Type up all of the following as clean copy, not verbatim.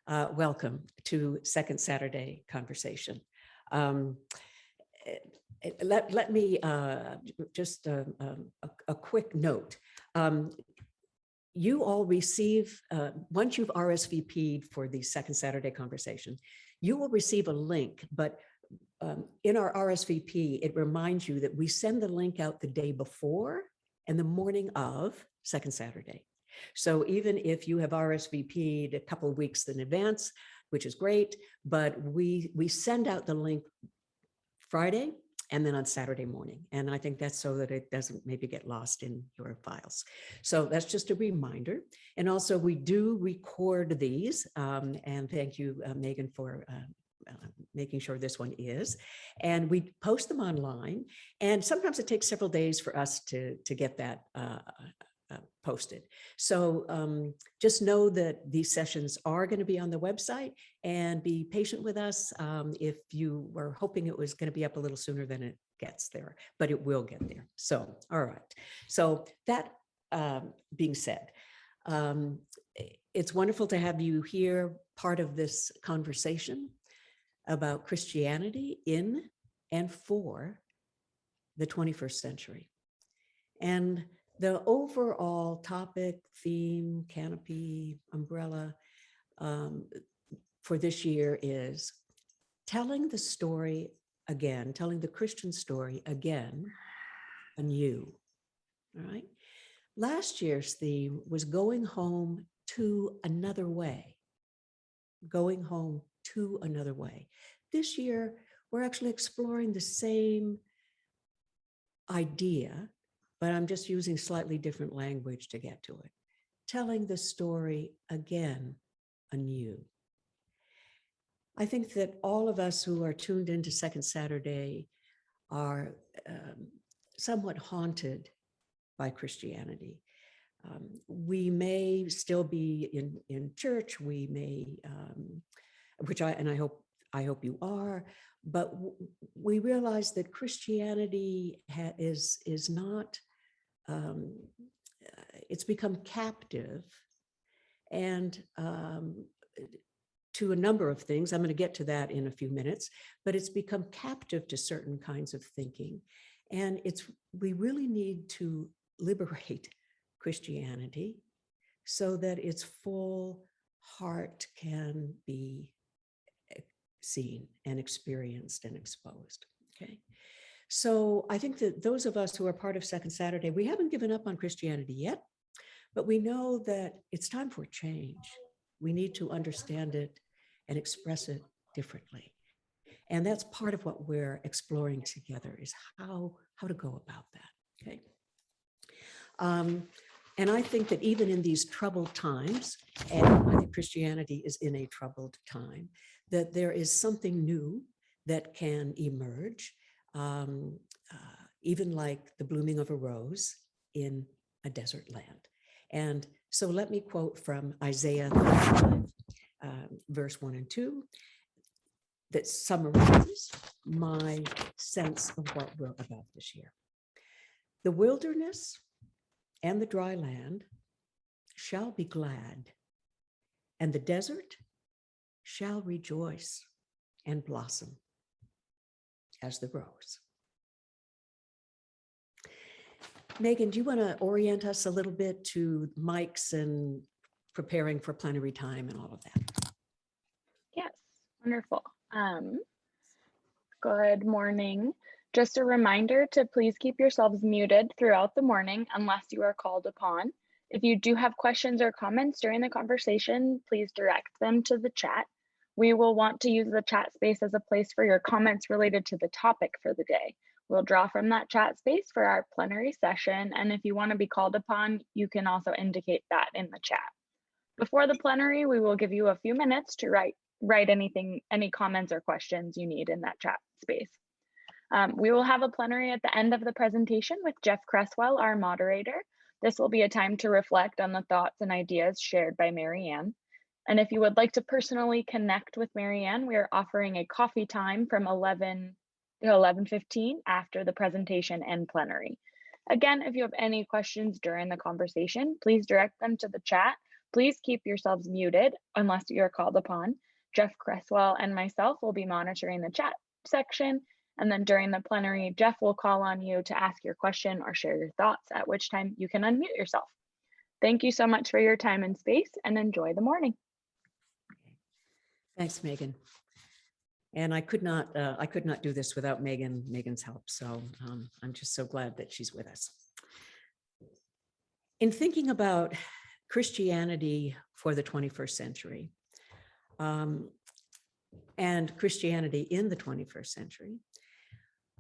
Welcome to Second Saturday Conversation. Um, let me just a quick note. You all receive, once you've RSVP'd for the Second Saturday Conversation, you will receive a link, but in our RSVP, it reminds you that we send the link out the day before and the morning of Second Saturday. So even if you have RSVP'd a couple of weeks in advance, which is great, but we send out the link Friday and then on Saturday morning. And I think that's so that it doesn't maybe get lost in your files. So that's just a reminder. And also we do record these, and thank you, Megan, for making sure this one is, and we post them online. And sometimes it takes several days for us to get that posted. So just know that these sessions are going to be on the website, and be patient with us if you were hoping it was going to be up a little sooner than it gets there, but it will get there. So, all right. So that being said, it's wonderful to have you here, part of this conversation about Christianity in and for the 21st century. And the overall topic, theme, canopy, umbrella for this year is telling the story again, telling the Christian story again, anew. All right. Last year's theme was going home to another way, going home to another way. This year, we're actually exploring the same idea, but I'm just using slightly different language to get to it. Telling the story again, anew. I think that all of us who are tuned into Second Saturday are somewhat haunted by Christianity. We may still be in church. We may, I hope you are, but we realize that Christianity is not. It's become captive, and to a number of things. I'm going to get to that in a few minutes, but it's become captive to certain kinds of thinking, and we really need to liberate Christianity so that its full heart can be seen and experienced and exposed. Okay. So I think that those of us who are part of Second Saturday, we haven't given up on Christianity yet, but we know that it's time for change. We need to understand it and express it differently. And that's part of what we're exploring together, is how to go about that. Okay. And I think that even in these troubled times, and I think Christianity is in a troubled time, that there is something new that can emerge, even like the blooming of a rose in a desert land. And so let me quote from Isaiah 35, verse 1 and 2, that summarizes my sense of what we're about this year. The wilderness and the dry land shall be glad, and the desert shall rejoice and blossom as the rose. Megan, do you want to orient us a little bit to mics and preparing for plenary time and all of that? Yes, wonderful. Good morning. Just a reminder to please keep yourselves muted throughout the morning unless you are called upon. If you do have questions or comments during the conversation, please direct them to the chat. We will want to use the chat space as a place for your comments related to the topic for the day. We'll draw from that chat space for our plenary session, and if you want to be called upon, you can also indicate that in the chat. Before the plenary, we will give you a few minutes to write any comments or questions you need in that chat space. We will have a plenary at the end of the presentation with Jeff Cresswell, our moderator. This will be a time to reflect on the thoughts and ideas shared by Marianne. And if you would like to personally connect with Marianne, we are offering a coffee time from 11 to 11:15 after the presentation and plenary. Again, if you have any questions during the conversation, please direct them to the chat. Please keep yourselves muted unless you are called upon. Jeff Cresswell and myself will be monitoring the chat section. And then during the plenary, Jeff will call on you to ask your question or share your thoughts, at which time you can unmute yourself. Thank you so much for your time and space, and enjoy the morning. Thanks, Megan. And I could not do this without Megan's help. So I'm just so glad that she's with us. In thinking about Christianity for the 21st century, and Christianity in the 21st century,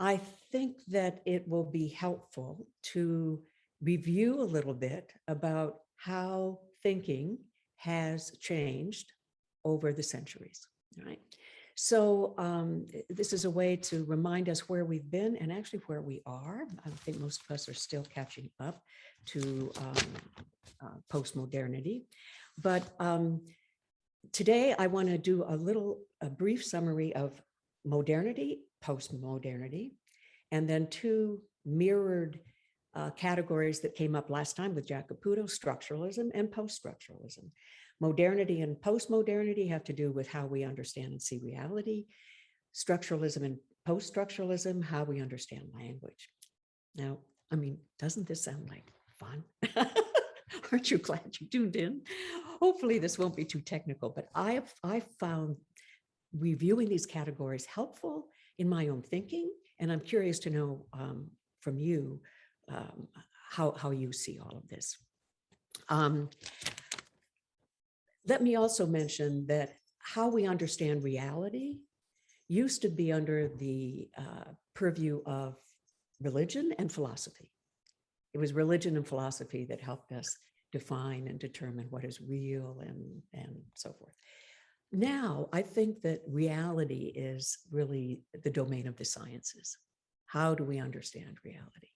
I think that it will be helpful to review a little bit about how thinking has changed over the centuries, right? So this is a way to remind us where we've been and actually where we are. I think most of us are still catching up to postmodernity. But today I want to do a brief summary of modernity, postmodernity, and then two mirrored categories that came up last time with Jack Caputo: structuralism and post-structuralism. Modernity and postmodernity have to do with how we understand and see reality. Structuralism and post-structuralism, how we understand language. Now, I mean, doesn't this sound like fun? Aren't you glad you tuned in? Hopefully this won't be too technical, but I found reviewing these categories helpful in my own thinking, and I'm curious to know from you how you see all of this. Let me also mention that how we understand reality used to be under the purview of religion and philosophy. It was religion and philosophy that helped us define and determine what is real and so forth. Now, I think that reality is really the domain of the sciences. How do we understand reality?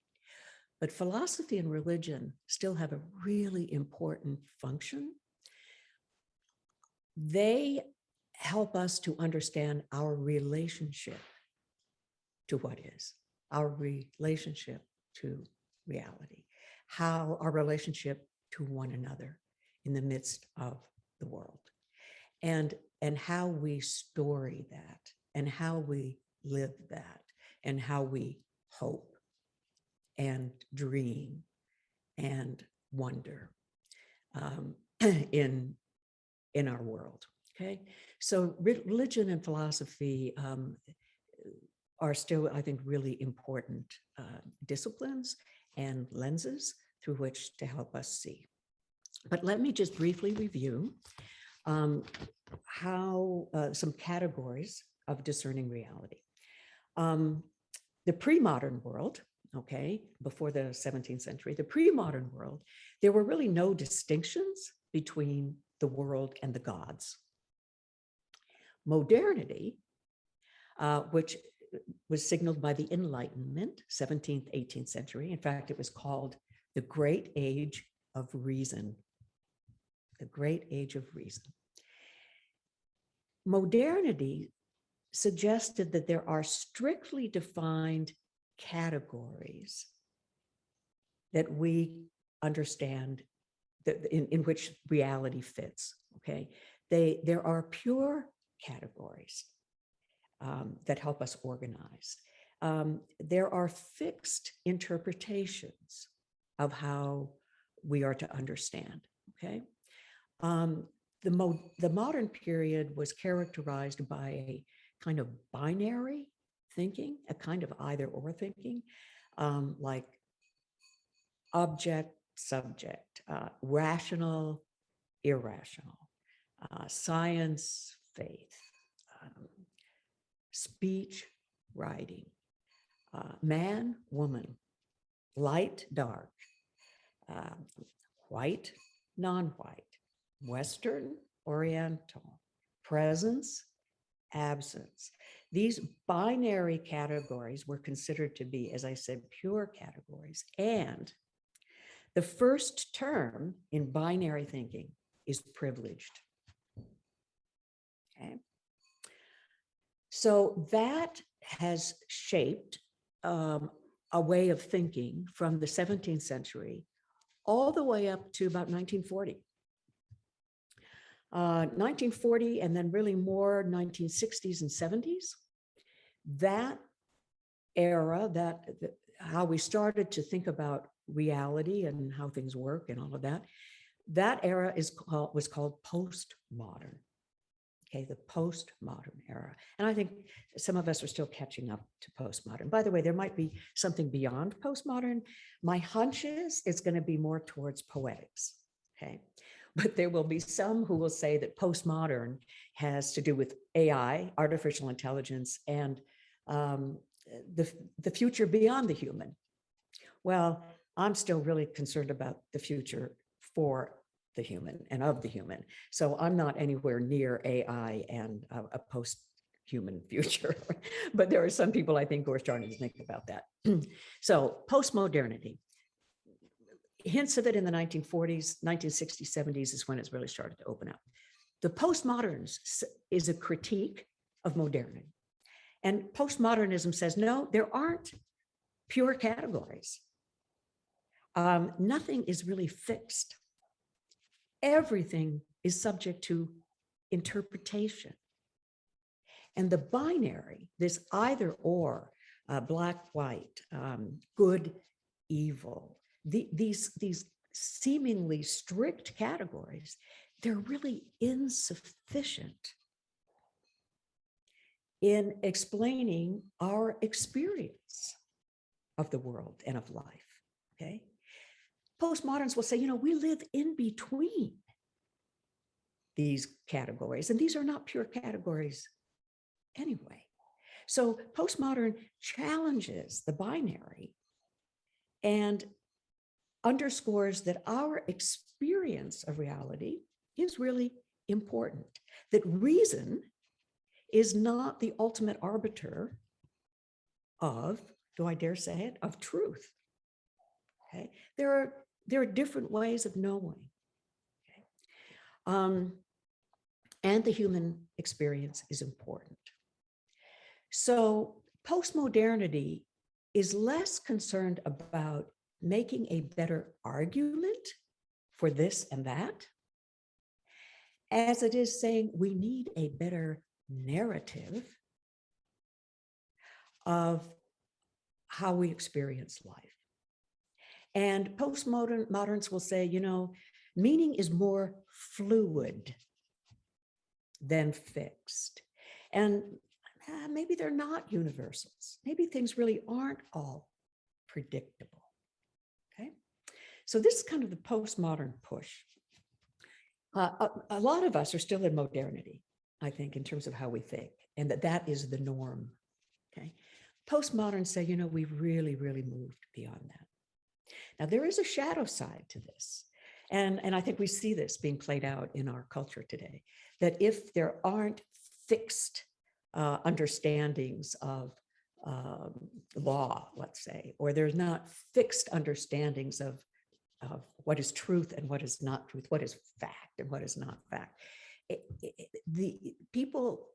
But philosophy and religion still have a really important function. They help us to understand our relationship to what is, our relationship to reality, how our relationship to one another in the midst of the world, and how we story that, and how we live that, and how we hope and dream and wonder in our world. Okay, so religion and philosophy are still, I think, really important disciplines and lenses through which to help us see. But let me just briefly review how some categories of discerning reality. The pre-modern world, okay, before the 17th century, the pre-modern world, there were really no distinctions between the world and the gods. Modernity, which was signaled by the Enlightenment, 17th, 18th century. In fact, it was called the Great Age of Reason. The Great Age of Reason. Modernity suggested that there are strictly defined categories that we understand that in which reality fits. Okay, there are pure categories that help us organize. There are fixed interpretations of how we are to understand. Okay, the modern period was characterized by a kind of binary thinking, a kind of either-or thinking, like object, subject, rational, irrational, science, faith, speech, writing, man, woman, light, dark, white, non-white, Western, Oriental, presence, absence. These binary categories were considered to be, as I said, pure categories. And the first term in binary thinking is privileged. Okay. So that has shaped a way of thinking from the 17th century all the way up to about 1940. 1940 and then really more 1960s and 70s. That era, how we started to think about reality and how things work and all of that, that era was called postmodern. Okay, the postmodern era. And I think some of us are still catching up to postmodern. By the way, there might be something beyond postmodern. My hunch is it's going to be more towards poetics. Okay, but there will be some who will say that postmodern has to do with AI, artificial intelligence, and the future beyond the human. Well, I'm still really concerned about the future for the human and of the human. So I'm not anywhere near AI and a post-human future, but there are some people I think who are starting to think about that. So postmodernity, hints of it in the 1940s, 1960s, 70s is when it's really started to open up. The postmoderns is a critique of modernity. And postmodernism says, no, there aren't pure categories. Nothing is really fixed. Everything is subject to interpretation. And the binary, this either or, black, white, good, evil, these seemingly strict categories, they're really insufficient in explaining our experience of the world and of life, okay? Postmoderns will say, you know, we live in between these categories, and these are not pure categories anyway. So postmodern challenges the binary and underscores that our experience of reality is really important, that reason is not the ultimate arbiter of, do I dare say it, of truth. Okay, there are different ways of knowing. Okay? And the human experience is important. So postmodernity is less concerned about making a better argument for this and that, as it is saying we need a better narrative of how we experience life. And postmoderns will say, you know, meaning is more fluid than fixed. And maybe they're not universals. Maybe things really aren't all predictable. Okay. So this is kind of the postmodern push. A lot of us are still in modernity, I think, in terms of how we think, and that is the norm. Okay. Postmoderns say, you know, we've really, really moved beyond that. Now, there is a shadow side to this. And I think we see this being played out in our culture today, that if there aren't fixed understandings of law, let's say, or there's not fixed understandings of what is truth and what is not truth, what is fact and what is not fact. The people,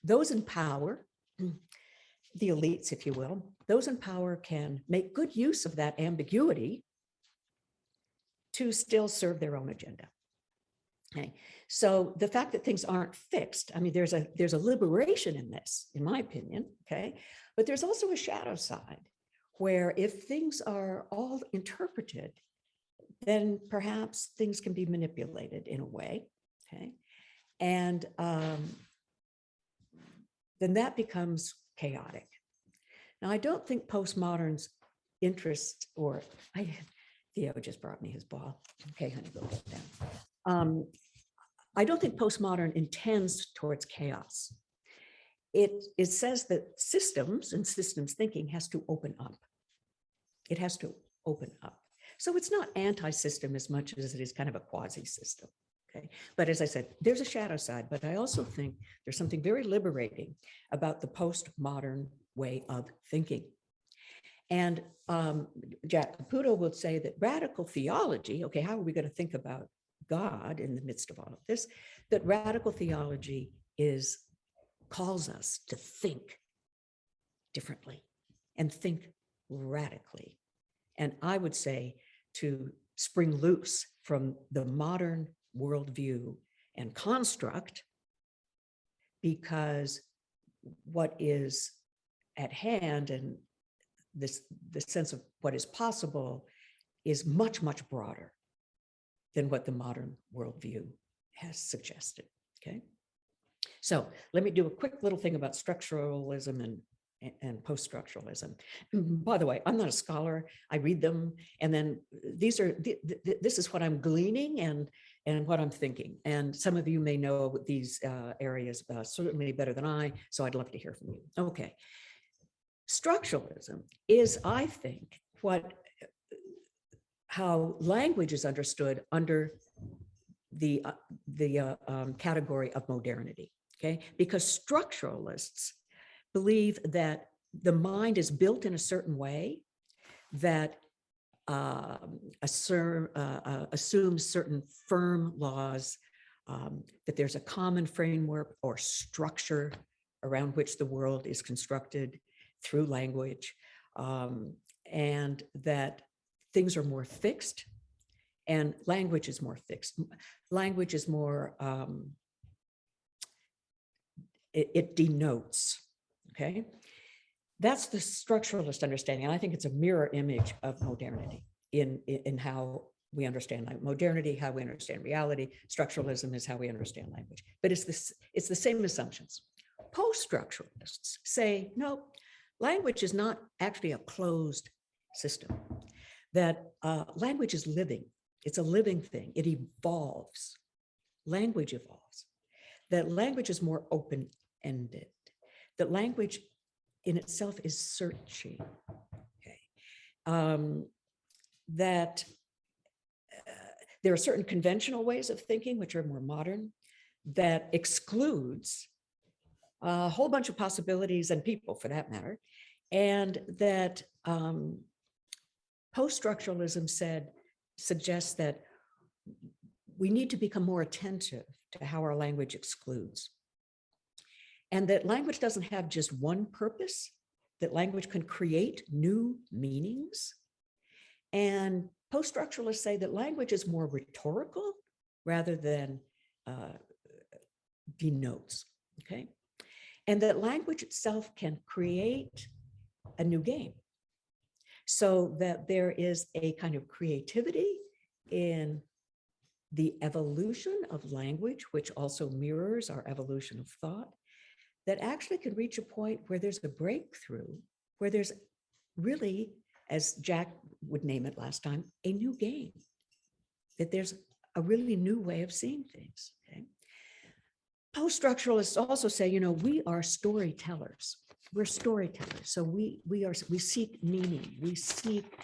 those in power, the elites, if you will, those in power can make good use of that ambiguity to still serve their own agenda. Okay. So the fact that things aren't fixed, I mean, there's a liberation in this, in my opinion, okay? But there's also a shadow side where if things are all interpreted, then perhaps things can be manipulated in a way, okay? And then that becomes chaotic. Now, I don't think postmoderns' interest, or Theo just brought me his ball. Okay, honey, go get that. I don't think postmodern intends towards chaos. It says that systems and systems thinking has to open up. It has to open up. So it's not anti-system as much as it is kind of a quasi-system. Okay. But as I said, there's a shadow side, but I also think there's something very liberating about the postmodern way of thinking. And Jack Caputo would say that radical theology, okay, how are we going to think about God in the midst of all of this? That radical theology calls us to think differently and think radically. And I would say to spring loose from the modern worldview and construct, because what is at hand and the sense of what is possible is much, much broader than what the modern worldview has suggested. Okay. So let me do a quick little thing about structuralism and post-structuralism. By the way, I'm not a scholar. I read them, and then this is what I'm gleaning and what I'm thinking. And some of you may know these areas certainly better than I, so I'd love to hear from you. Okay. Structuralism is, I think, how language is understood under the category of modernity. Okay, because structuralists believe that the mind is built in a certain way that assumes certain firm laws, that there's a common framework or structure around which the world is constructed through language, and that things are more fixed, and language is more fixed. Language is more, it denotes, okay? That's the structuralist understanding. And I think it's a mirror image of modernity in how we understand language. Modernity, how we understand reality. Structuralism is how we understand language. But it's the same assumptions. Post-structuralists say, no, language is not actually a closed system. That language is living. It's a living thing. It evolves. Language evolves. That language is more open-ended. That language in itself is searching. Okay. That there are certain conventional ways of thinking which are more modern, that excludes a whole bunch of possibilities and people for that matter, and that post-structuralism suggests that we need to become more attentive to how our language excludes. And that language doesn't have just one purpose, that language can create new meanings. And post-structuralists say that language is more rhetorical rather than denotes, okay? And that language itself can create a new game. So that there is a kind of creativity in the evolution of language, which also mirrors our evolution of thought, that actually can reach a point where there's a breakthrough, where there's really, as Jack would name it last time, a new game, that there's a really new way of seeing things. Okay? Post-structuralists also say, you know, we are storytellers. We're storytellers. So we seek meaning, we seek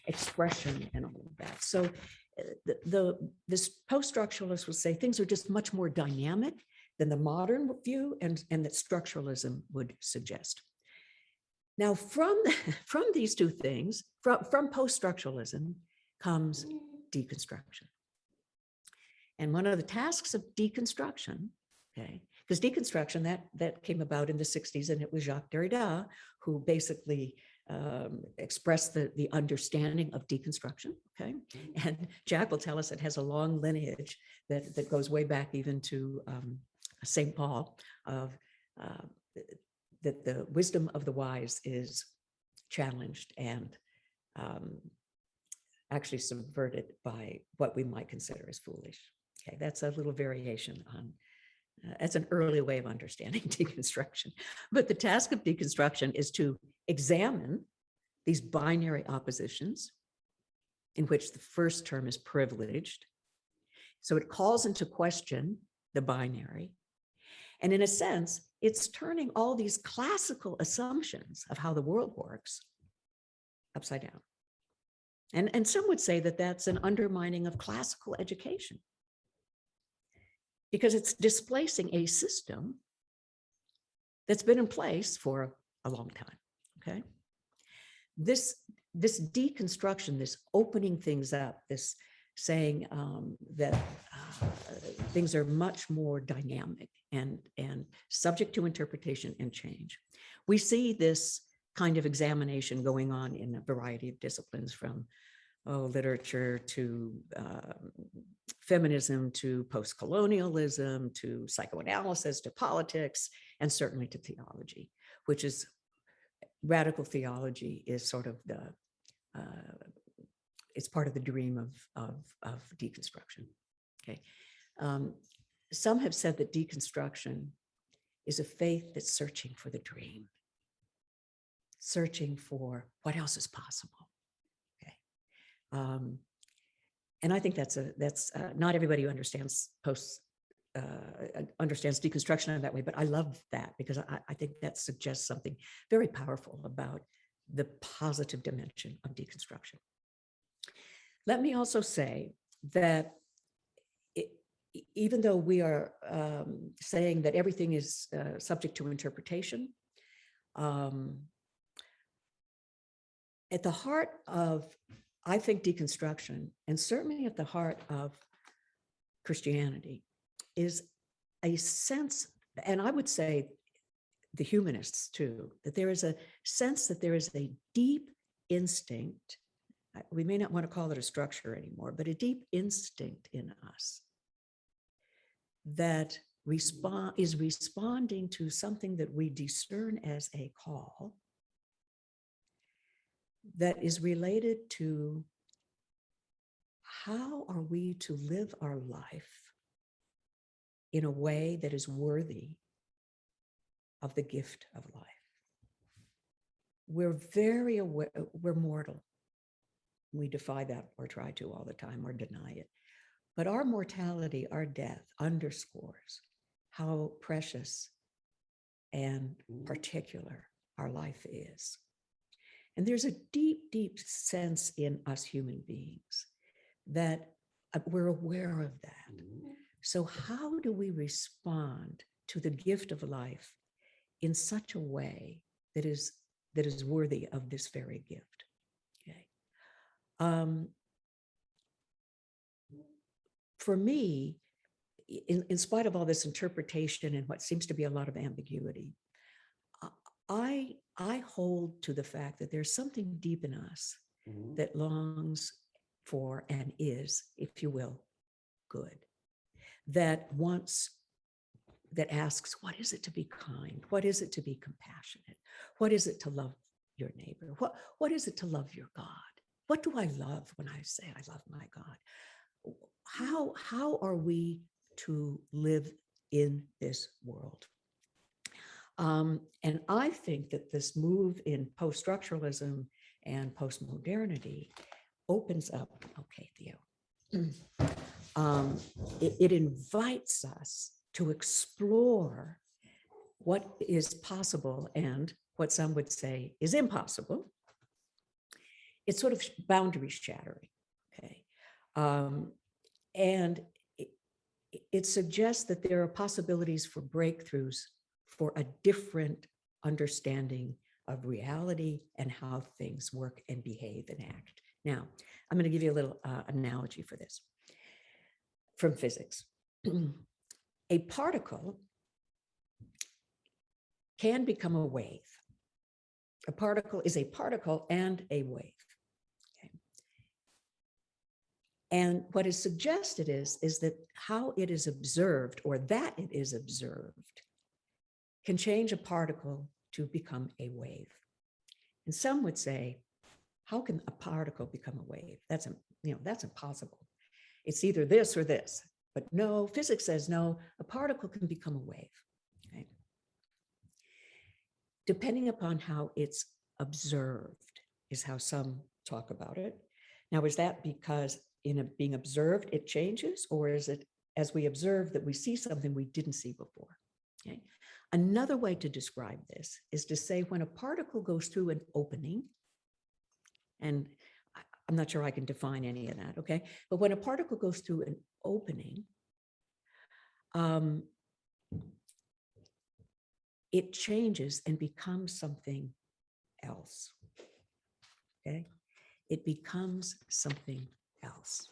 expression and all of that. So this post-structuralist will say things are just much more dynamic than the modern view and that structuralism would suggest. Now, from these two things, from post-structuralism comes deconstruction. And one of the tasks of deconstruction, okay, because deconstruction, that came about in the 60s, and it was Jacques Derrida who basically expressed the understanding of deconstruction, okay? And Jack will tell us it has a long lineage that goes way back even to St. Paul, of that the wisdom of the wise is challenged and actually subverted by what we might consider as foolish. Okay, that's a little variation on, that's an early way of understanding deconstruction. But the task of deconstruction is to examine these binary oppositions in which the first term is privileged. So it calls into question the binary. And in a sense, it's turning all these classical assumptions of how the world works upside down. And some would say that that's an undermining of classical education, because it's displacing a system that's been in place for a long time, okay? This deconstruction, this opening things up, this saying that things are much more dynamic and subject to interpretation and change. We see this kind of examination going on in a variety of disciplines, from literature to feminism, to post-colonialism, to psychoanalysis, to politics, and certainly to theology, which is radical theology is sort of the, it's part of the dream of deconstruction. Okay. Some have said that deconstruction is a faith that's searching for the dream, searching for what else is possible. Okay. And I think that's not everybody who understands understands deconstruction in that way, but I love that because I think that suggests something very powerful about the positive dimension of deconstruction. Let me also say that even though we are saying that everything is subject to interpretation, at the heart of, I think, deconstruction, and certainly at the heart of Christianity, is a sense, and I would say the humanists too, that there is a sense that there is a deep instinct, we may not want to call it a structure anymore, but a deep instinct in us that is responding to something that we discern as a call that is related to how are we to live our life in a way that is worthy of the gift of life. We're very aware, we're mortal. We defy that or try to all the time or deny it. But our mortality, our death, underscores how precious and particular our life is. And there's a deep, deep sense in us human beings that we're aware of that. So how do we respond to the gift of life in such a way that is worthy of this very gift? Okay. For me, in spite of all this interpretation and what seems to be a lot of ambiguity, I hold to the fact that there's something deep in us that longs for and is, if you will, good, that asks, what is it to be kind? What is it to be compassionate? What is it to love your neighbor? What is it to love your God? What do I love when I say I love my God? How are we to live in this world? And I think that this move in post-structuralism and post-modernity opens up, okay, Theo, it invites us to explore what is possible and what some would say is impossible. It's sort of boundary shattering, okay? And it suggests that there are possibilities for breakthroughs for a different understanding of reality and how things work and behave and act. Now, I'm going to give you a little analogy for this from physics. A particle can become a wave. A particle is a particle and a wave. And what is suggested is that how it is observed, or that it is observed, can change a particle to become a wave. And some would say, how can a particle become a wave? That's impossible. It's either this or this. But no, physics says no, a particle can become a wave. Okay? Depending upon how it's observed is how some talk about it. Now, is that because being observed, it changes, or is it as we observe that we see something we didn't see before? Okay. Another way to describe this is to say when a particle goes through an opening, and I'm not sure I can define any of that, okay? But when a particle goes through an opening, it changes and becomes something else, okay? It becomes something else.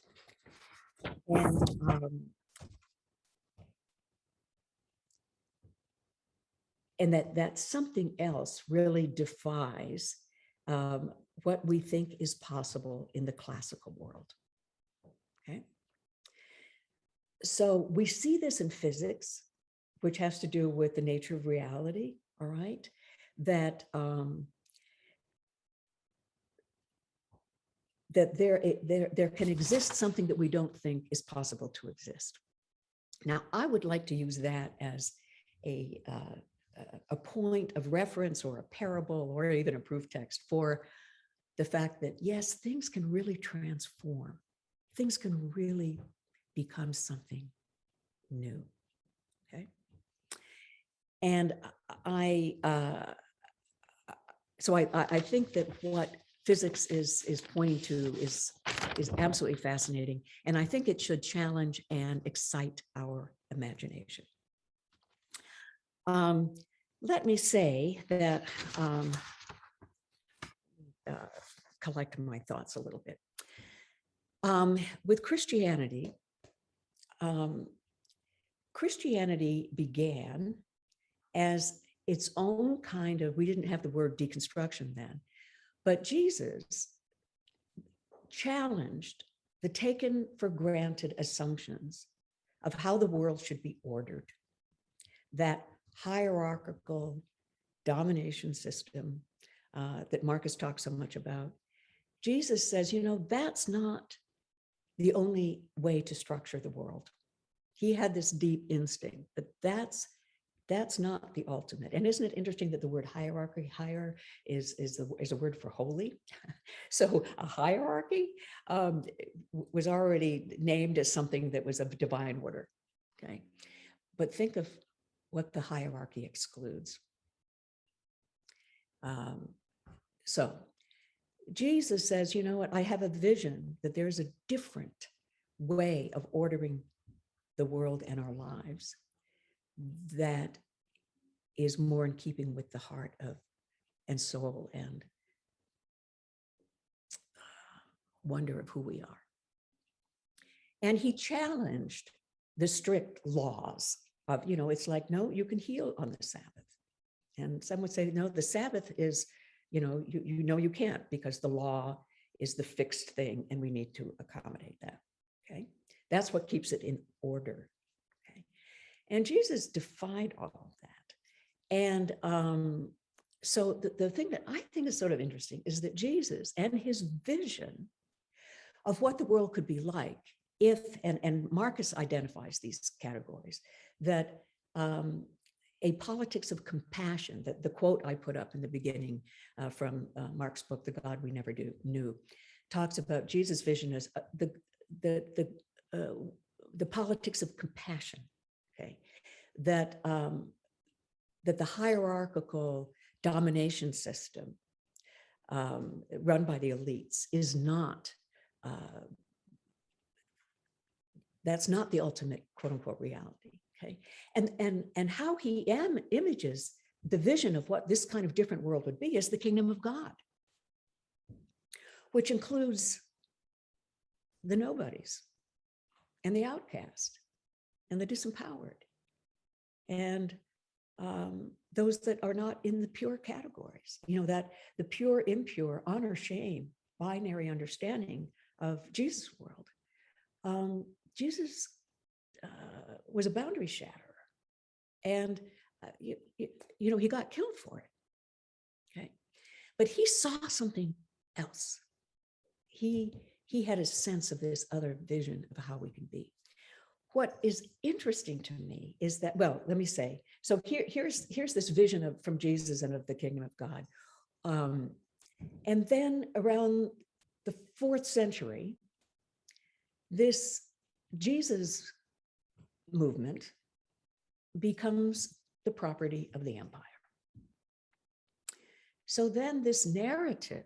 And that something else really defies what we think is possible in the classical world. Okay. So we see this in physics, which has to do with the nature of reality, all right? That that there can exist something that we don't think is possible to exist. Now, I would like to use that as a point of reference or a parable or even a proof text for the fact that, yes, things can really transform. Things can really become something new, okay? And I think that what physics is pointing to is absolutely fascinating. And I think it should challenge and excite our imagination. Let me say that, collect my thoughts a little bit. With Christianity, Christianity began as its own kind of, we didn't have the word deconstruction then, but Jesus challenged the taken for granted assumptions of how the world should be ordered, that hierarchical domination system that Marcus talks so much about. Jesus says, you know, that's not the only way to structure the world. He had this deep instinct that that's not the ultimate. And isn't it interesting that the word hierarchy, higher, is a word for holy? So a hierarchy was already named as something that was of divine order, okay? But think of what the hierarchy excludes. So Jesus says, you know what, I have a vision that there's a different way of ordering the world and our lives that is more in keeping with the heart of and soul and wonder of who we are. And he challenged the strict laws of, you know, it's like, no, you can heal on the Sabbath. And some would say, no, the Sabbath is, you know, you can't, because the law is the fixed thing and we need to accommodate that. Okay. That's what keeps it in order. Okay. And Jesus defied all of that. And so the thing that I think is sort of interesting is that Jesus and his vision of what the world could be like if, and Marcus identifies these categories, that a politics of compassion, that the quote I put up in the beginning from Mark's book, The God We Never Knew, talks about Jesus' vision as the politics of compassion, okay? That the hierarchical domination system run by the elites is not, that's not the ultimate quote unquote reality, okay? And how he images the vision of what this kind of different world would be is the kingdom of God, which includes the nobodies and the outcast and the disempowered and those that are not in the pure categories, you know, that the pure, impure, honor, shame, binary understanding of Jesus' world. Jesus was a boundary shatterer, and you know, he got killed for it. Okay, but he saw something else. He had a sense of this other vision of how we can be. What is interesting to me is that, well, let me say, so here's this vision from Jesus and of the kingdom of God. And then around the 4th century, this Jesus movement becomes the property of the empire. So then this narrative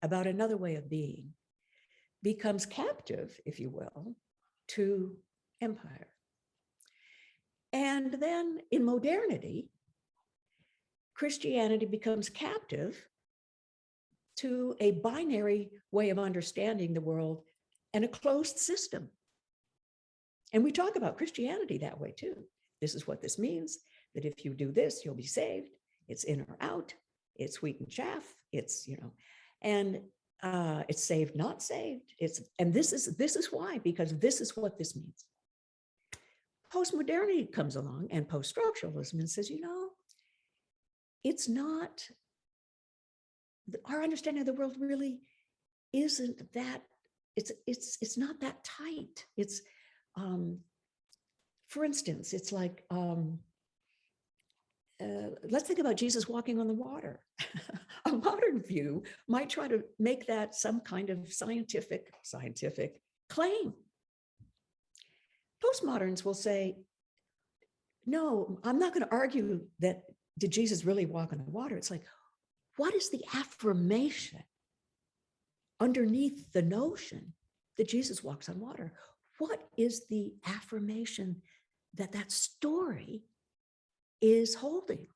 about another way of being becomes captive, if you will, to empire. And then in modernity, Christianity becomes captive to a binary way of understanding the world and a closed system. And we talk about Christianity that way too. This is what this means, that if you do this, you'll be saved. It's in or out, it's wheat and chaff, it's, you know. And it's saved, not saved. And this is why, because this is what this means. Postmodernity comes along and post-structuralism and says, it's not, our understanding of the world really isn't that, it's not that tight. It's, for instance, it's like, let's think about Jesus walking on the water. A modern view might try to make that some kind of scientific claim. Postmoderns will say, no, I'm not going to argue that did Jesus really walk on the water? It's like, what is the affirmation underneath the notion that Jesus walks on water? What is the affirmation that that story is holding?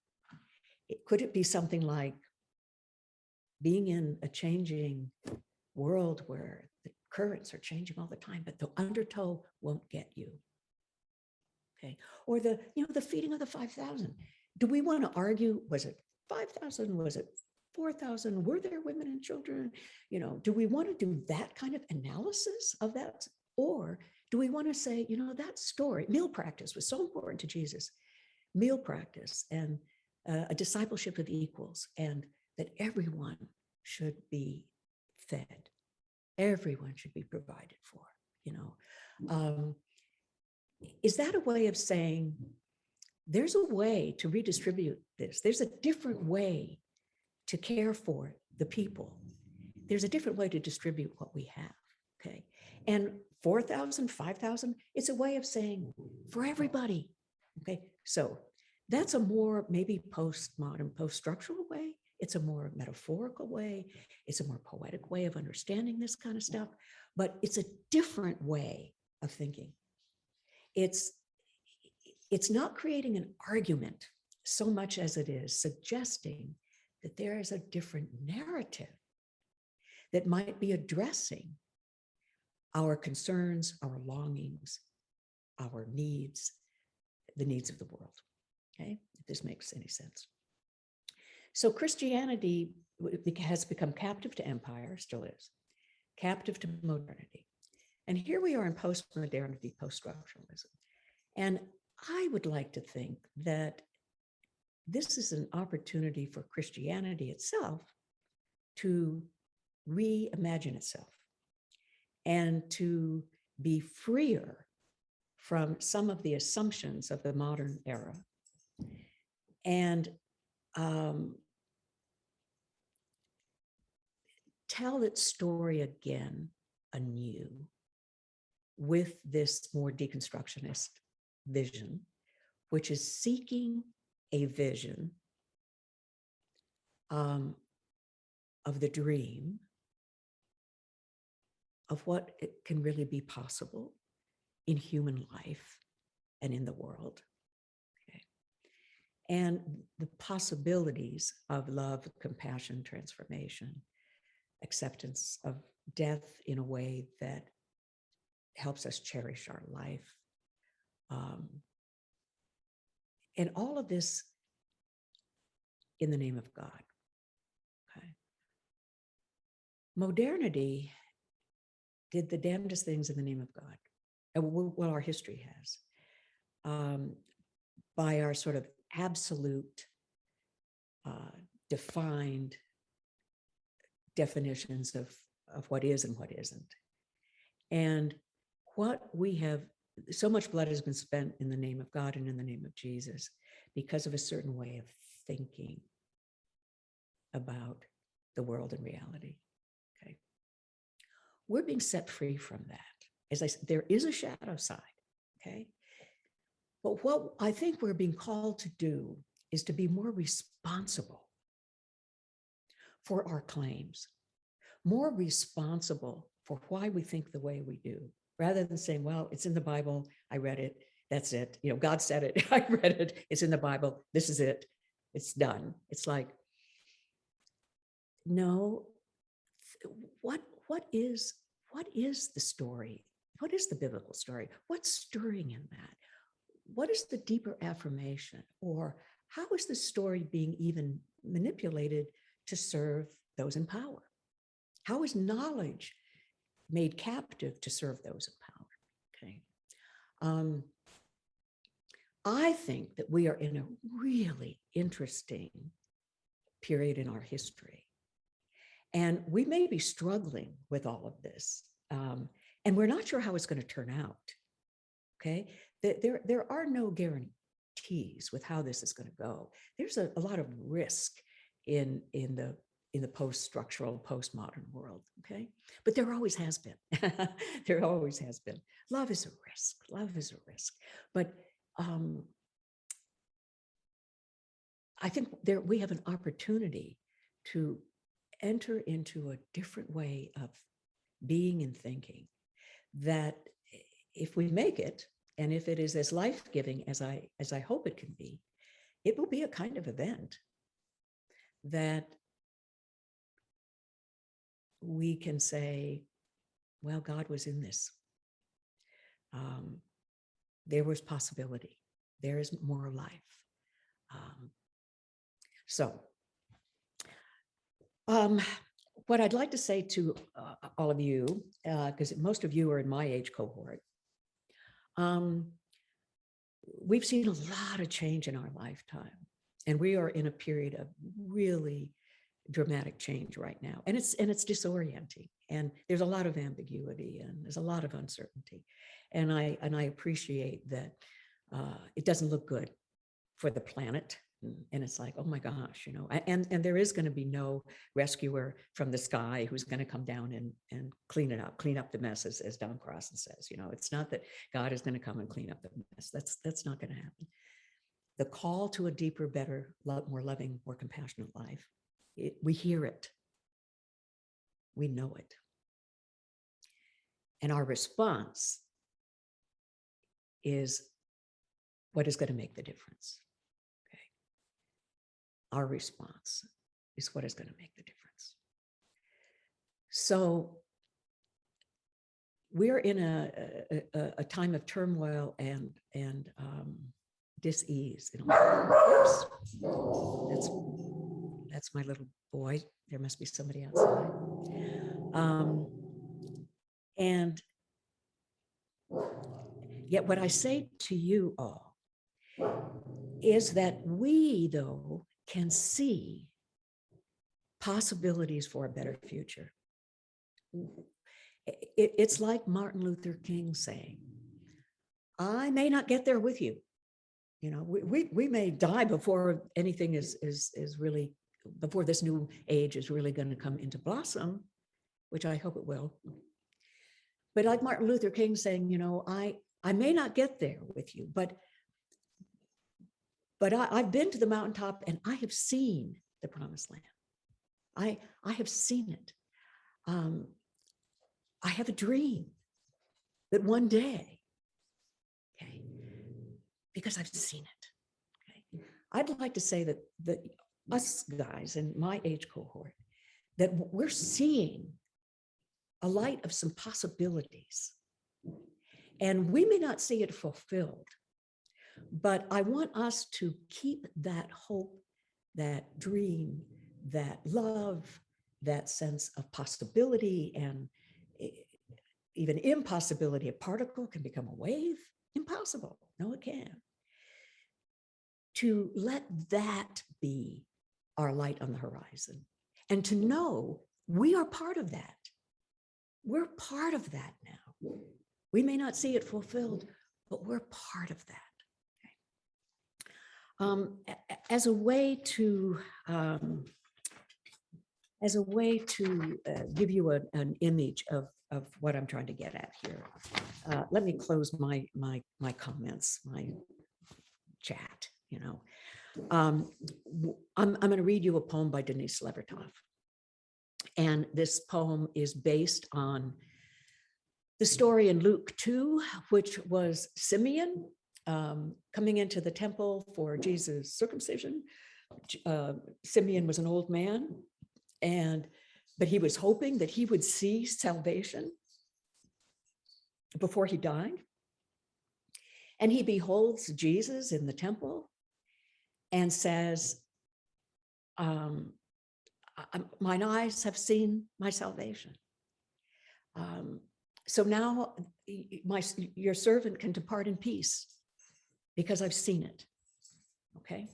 Could it be something like being in a changing world where the currents are changing all the time, but the undertow won't get you? Okay. Or the feeding of the 5,000. Do we want to argue, was it 5,000? Was it 4,000? Were there women and children? Do we want to do that kind of analysis of that? Or do we want to say, that story, meal practice was so important to Jesus, meal practice and a discipleship of equals, and that everyone should be fed. Everyone should be provided for, is that a way of saying there's a way to redistribute this? There's a different way to care for the people. There's a different way to distribute what we have, okay? And 4,000, 5,000, it's a way of saying for everybody, okay? So that's a more maybe postmodern, post-structural way. It's a more metaphorical way. It's a more poetic way of understanding this kind of stuff, but it's a different way of thinking. It's not creating an argument so much as it is suggesting that there is a different narrative that might be addressing our concerns, our longings, our needs, the needs of the world. Okay, if this makes any sense. So Christianity has become captive to empire, still is, captive to modernity. And here we are in post-modernity, post-structuralism. And I would like to think that this is an opportunity for Christianity itself to reimagine itself and to be freer from some of the assumptions of the modern era and tell its story again anew with this more deconstructionist vision, which is seeking a vision of the dream of what it can really be possible in human life and in the world. Okay. And the possibilities of love, compassion, transformation, acceptance of death in a way that helps us cherish our life. And all of this in the name of God. Okay. Modernity did the damnedest things in the name of God. Well, our history has. By our sort of absolute, defined definitions of what is and what isn't. And what we have, so much blood has been spent in the name of God and in the name of Jesus because of a certain way of thinking about the world and reality. Okay. We're being set free from that. As I said, there is a shadow side. Okay. But what I think we're being called to do is to be more responsible for our claims, more responsible for why we think the way we do, rather than saying, well, it's in the Bible, I read it, that's it. God said it, I read it, it's in the Bible, this is it, it's done. It's like, no, what is the story? What is the biblical story? What's stirring in that? What is the deeper affirmation? Or how is the story being even manipulated to serve those in power? How is knowledge made captive to serve those in power? Okay. I think that we are in a really interesting period in our history. And we may be struggling with all of this. And we're not sure how it's going to turn out. Okay. There are no guarantees with how this is going to go. There's a lot of risk in the post-structural, postmodern world. Okay. But there always has been. There always has been. Love is a risk. Love is a risk. But I think we have an opportunity to enter into a different way of being and thinking that if we make it, and if it is as life-giving as I hope it can be, it will be a kind of event that we can say, well, God was in this. There was possibility. There is more life. What I'd like to say to all of you, because most of you are in my age cohort, we've seen a lot of change in our lifetime, and we are in a period of really dramatic change right now, and it's disorienting, and there's a lot of ambiguity, and there's a lot of uncertainty, and I appreciate that it doesn't look good for the planet. And it's like, oh my gosh, and there is going to be no rescuer from the sky who's going to come down and clean up the mess, as Don Crossan says. It's not that God is going to come and clean up the mess. That's not going to happen. The call to a deeper, better, more loving, more compassionate life, we hear it. We know it. And our response is what is going to make the difference. Our response is what is going to make the difference. So we're in a time of turmoil and dis-ease. Oops. That's my little boy. There must be somebody outside. And yet what I say to you all is that we, though, can see possibilities for a better future. It's like Martin Luther King saying, I may not get there with you. We may die before anything is really, before this new age is really going to come into blossom, which I hope it will. But like Martin Luther King saying, I may not get there with you, but I've been to the mountaintop and I have seen the promised land. I have seen it. I have a dream that one day, okay, because I've seen it. Okay, I'd like to say that us guys in my age cohort, that we're seeing a light of some possibilities, and we may not see it fulfilled. But I want us to keep that hope, that dream, that love, that sense of possibility and even impossibility. A particle can become a wave. Impossible. No, it can. To let that be our light on the horizon, and to know we are part of that. We're part of that now. We may not see it fulfilled, but we're part of that. As a way to give you an image of what I'm trying to get at here, let me close my comments, my chat. I'm going to read you a poem by Denise Levertov, and this poem is based on the story in Luke 2, which was Simeon coming into the temple for Jesus' circumcision. Simeon was an old man, but he was hoping that he would see salvation before he died. And he beholds Jesus in the temple and says, mine eyes have seen my salvation. So now your servant can depart in peace because I've seen it. Okay.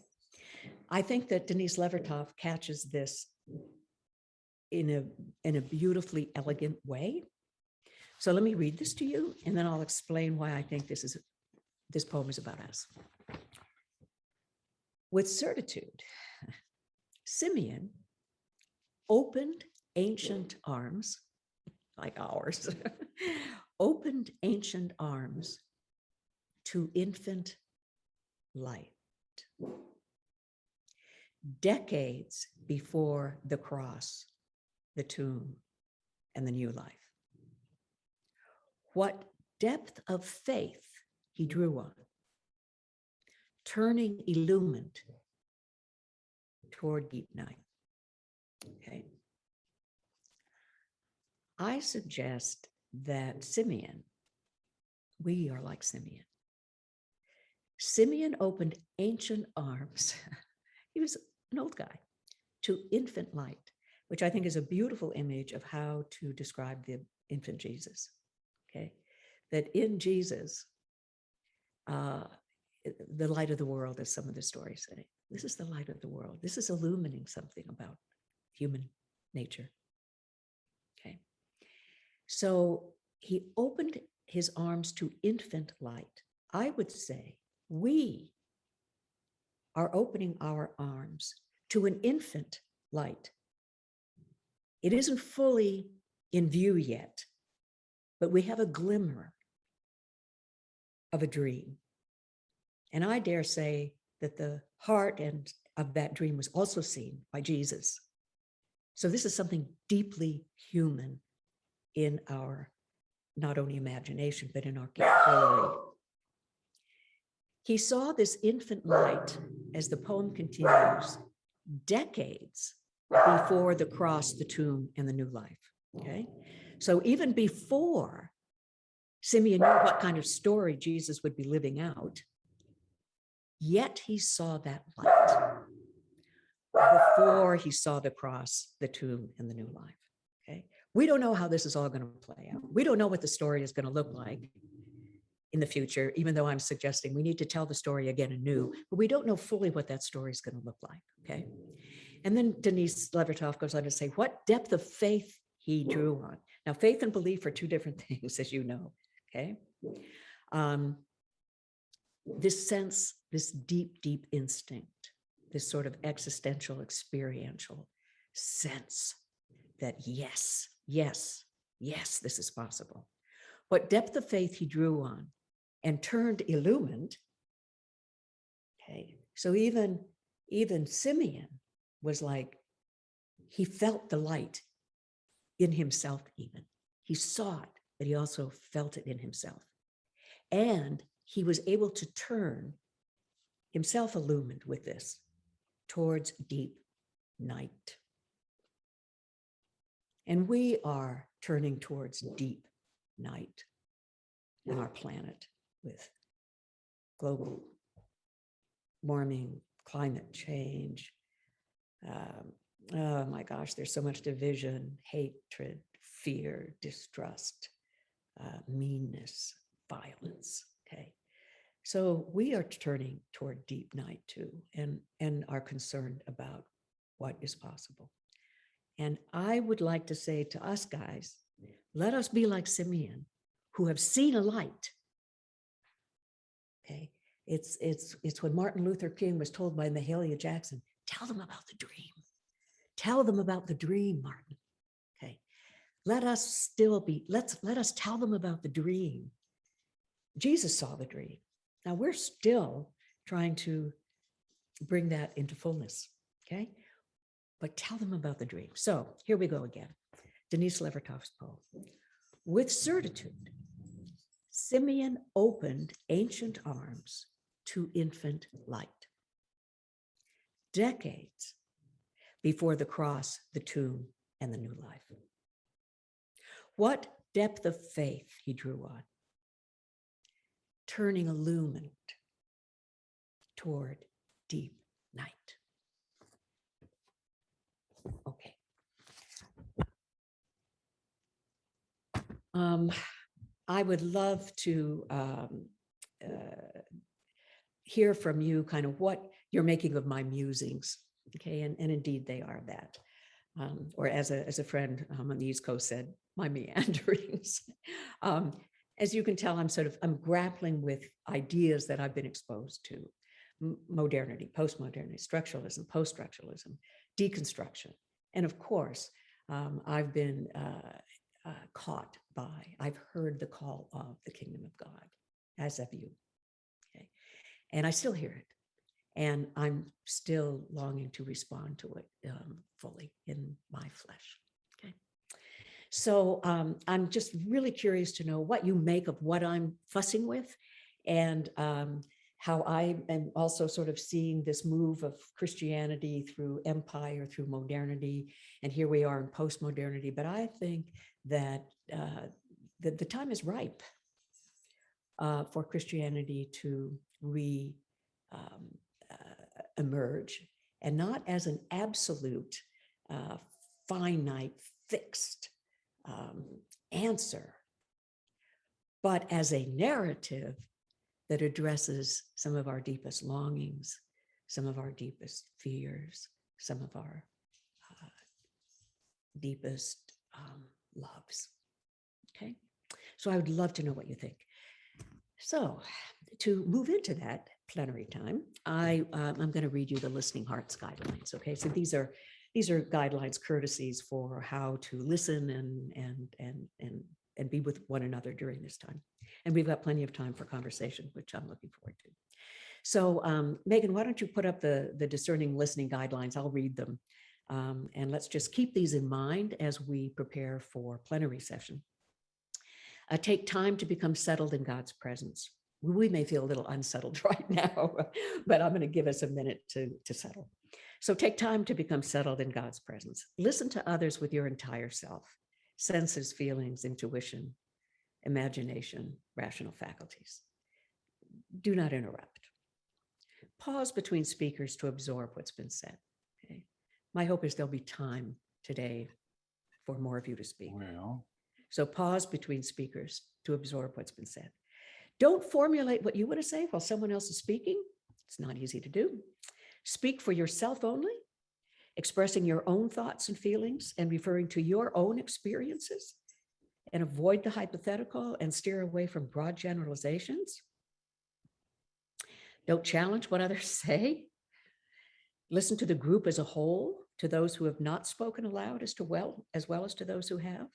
I think that Denise Levertov catches this in a beautifully elegant way. So let me read this to you, and then I'll explain why I think this poem is about us. With certitude, Simeon opened ancient arms, like ours, opened ancient arms to infant light. Decades before the cross, the tomb, and the new life. What depth of faith he drew on, turning illumined toward deep night. Okay. I suggest that Simeon, we are like Simeon. Simeon opened ancient arms. He was an old guy, to infant light, which I think is a beautiful image of how to describe the infant Jesus. Okay, that in Jesus, the light of the world, as some of the stories say, this is the light of the world. This is illumining something about human nature. Okay, so he opened his arms to infant light. I would say we are opening our arms to an infant light. It isn't fully in view yet, but we have a glimmer of a dream. And I dare say that the heart of that dream was also seen by Jesus. So this is something deeply human in our, not only imagination, but in our capability. He saw this infant light, as the poem continues, decades before the cross, the tomb, and the new life. Okay, so even before Simeon knew what kind of story Jesus would be living out, yet he saw that light before he saw the cross, the tomb, and the new life. Okay, we don't know how this is all going to play out. We don't know what the story is going to look like in the future, even though I'm suggesting we need to tell the story again anew, but we don't know fully what that story is going to look like. Okay. And then Denise Levertov goes on to say, what depth of faith he drew on. Now, faith and belief are two different things, as you know. Okay. This sense, this deep, deep instinct, this sort of existential, experiential sense that yes, yes, yes, this is possible. What depth of faith he drew on and turned illumined. Okay, so even Simeon was like, he felt the light in himself even. He saw it, but he also felt it in himself. And he was able to turn himself illumined with this towards deep night. And we are turning towards deep night on our planet with global warming, climate change. Oh my gosh, there's so much division, hatred, fear, distrust, meanness, violence. Okay, so we are turning toward deep night too, and are concerned about what is possible. And I would like to say to us guys, let us be like Simeon, who have seen a light. Okay, it's when Martin Luther King was told by Mahalia Jackson, tell them about the dream. Tell them about the dream, Martin. Okay, let us tell them about the dream. Jesus saw the dream. Now we're still trying to bring that into fullness. Okay, but tell them about the dream. So here we go again. Denise Levertov's poem. With certitude, Simeon opened ancient arms to infant light. Decades before the cross, the tomb, and the new life. What depth of faith he drew on, turning illumined toward deep night. Okay. I would love to hear from you kind of what you're making of my musings. Okay, and indeed they are that. Or as a friend on the East Coast said, my meanderings. As you can tell, I'm grappling with ideas that I've been exposed to: modernity, postmodernity, structuralism, post-structuralism, deconstruction. And of course, I've been caught by, I've heard the call of the kingdom of God, as have you. Okay. And I still hear it. And I'm still longing to respond to it fully in my flesh. Okay. So I'm just really curious to know what you make of what I'm fussing with, and how I am also sort of seeing this move of Christianity through empire, through modernity, and here we are in postmodernity. But I think that the time is ripe for Christianity to emerge, and not as an absolute, finite, fixed answer, but as a narrative that addresses some of our deepest longings, some of our deepest fears, some of our deepest loves. Okay, so I would love to know what you think. So to move into that plenary time, I'm going to read you the Listening Hearts guidelines. Okay, so these are guidelines, courtesies for how to listen and be with one another during this time. And we've got plenty of time for conversation, which I'm looking forward to. So Megan, why don't you put up the discerning listening guidelines? I'll read them. And let's just keep these in mind as we prepare for plenary session. Take time to become settled in God's presence. We may feel a little unsettled right now, but I'm going to give us a minute to settle. So take time to become settled in God's presence. Listen to others with your entire self: senses, feelings, intuition, imagination, rational faculties. Do not interrupt. Pause between speakers to absorb what's been said. Okay? My hope is there'll be time today for more of you to speak. Well, So pause between speakers to absorb what's been said. Don't formulate what you want to say while someone else is speaking. It's not easy to do. Speak for yourself only, expressing your own thoughts and feelings and referring to your own experiences, and avoid the hypothetical and steer away from broad generalizations. Don't challenge what others say. Listen to the group as a whole, to those who have not spoken aloud as well as to those who have.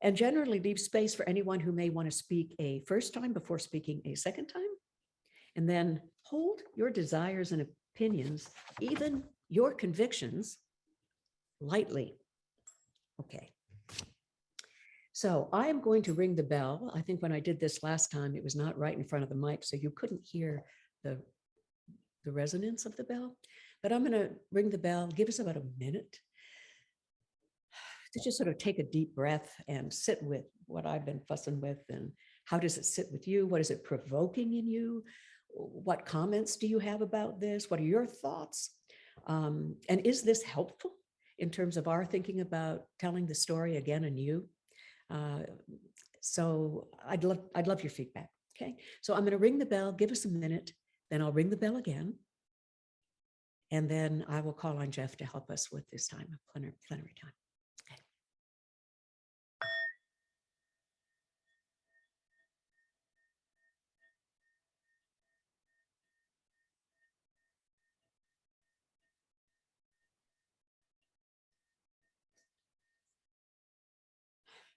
And generally leave space for anyone who may want to speak a first time before speaking a second time. And then hold your desires and opinions, even your convictions, lightly. Okay. So I am going to ring the bell. I think when I did this last time, it was not right in front of the mic, so you couldn't hear the resonance of the bell. But I'm going to ring the bell. Give us about a minute to just sort of take a deep breath and sit with what I've been fussing with, and how does it sit with you? What is it provoking in you? What comments do you have about this? What are your thoughts? And is this helpful in terms of our thinking about telling the story again anew? So I'd love your feedback. Okay, so I'm going to ring the bell. Give us a minute, then I'll ring the bell again, and then I will call on Jeff to help us with this time of plenary time.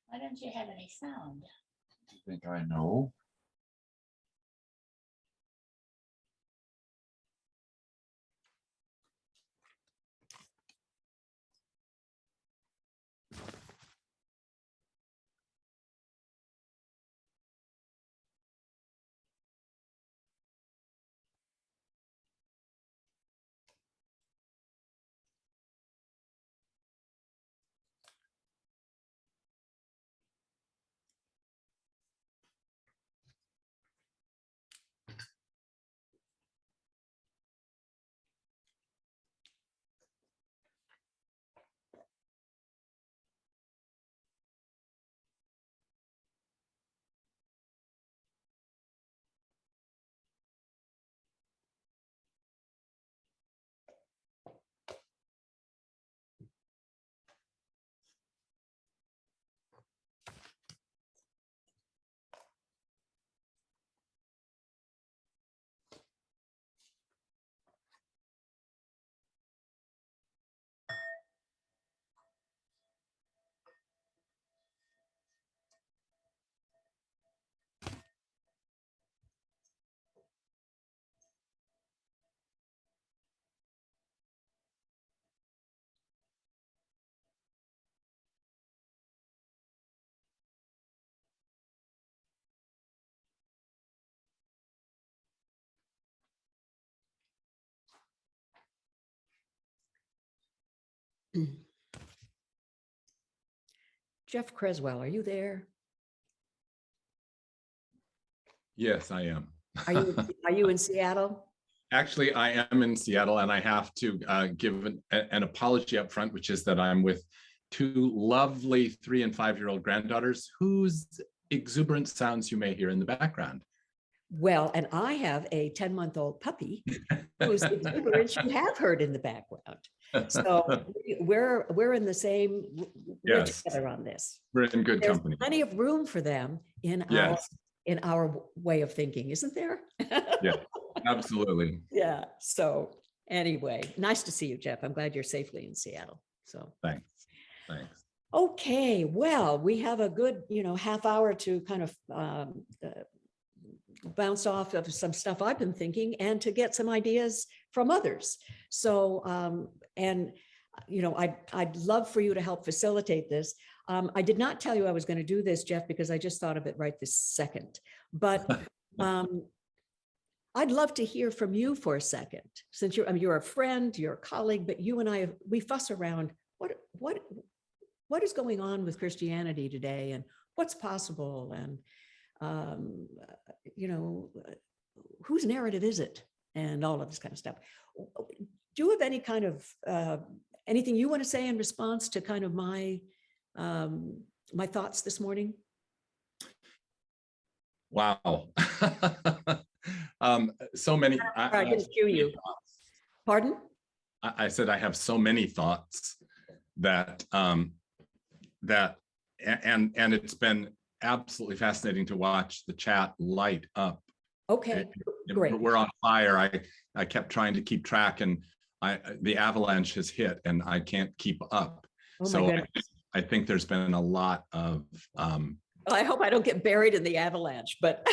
Why don't you have any sound? I think I know. Jeff Creswell, are you there? Yes, I am. Are you in Seattle? Actually, I am in Seattle, and I have to give an apology up front, which is that I'm with two lovely 3- and 5-year-old granddaughters whose exuberant sounds you may hear in the background. Well, and I have a 10-month-old puppy whose exuberance you have heard in the background. So we're in the same, we're Yes. together on this. We're in good There's company. plenty of room for them in Yes. our way of thinking, isn't there? Yeah, absolutely. Yeah. So anyway, nice to see you, Jeff. I'm glad you're safely in Seattle. So Thanks. Thanks. okay, well, we have a good, half hour to kind of bounce off of some stuff I've been thinking and to get some ideas from others. So, I'd love for you to help facilitate this. I did not tell you I was going to do this, Jeff, because I just thought of it right this second. But I'd love to hear from you for a second, since you're a friend, you're a colleague, but you and I, we fuss around what is going on with Christianity today and what's possible, and whose narrative is it, and all of this kind of stuff. Do you have any kind of anything you want to say in response to kind of my thoughts this morning? Wow. So many. I didn't cue you. Pardon? I said I have so many thoughts that and it's been absolutely fascinating to watch the chat light up. Okay, great. We're on fire. I kept trying to keep track, and the avalanche has hit, and I can't keep up. Oh my So goodness. I think there's been a lot of. Well, I hope I don't get buried in the avalanche, but.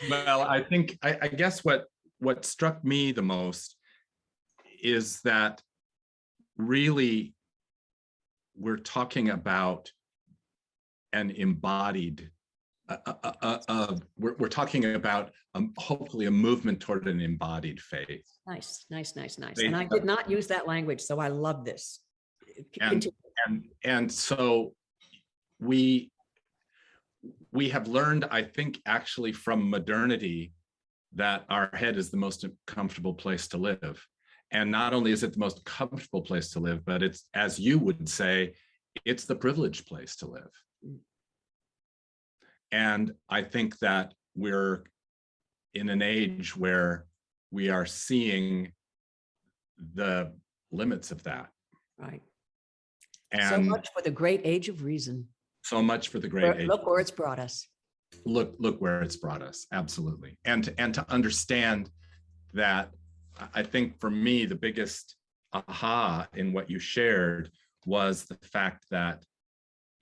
Well, I guess what struck me the most is that really we're talking about an embodied, we're talking about hopefully a movement toward an embodied faith. Nice. And I did not use that language, so I love this. And so we have learned, I think, actually from modernity, that our head is the most comfortable place to live. And not only is it the most comfortable place to live, but it's, as you would say, it's the privileged place to live. And I think that we're in an age where we are seeing the limits of that. Right. And So much for the great age of reason. so much for the great age. Look where it's brought us. Look where it's brought us. Absolutely. And to understand that, I think for me, the biggest aha in what you shared was the fact that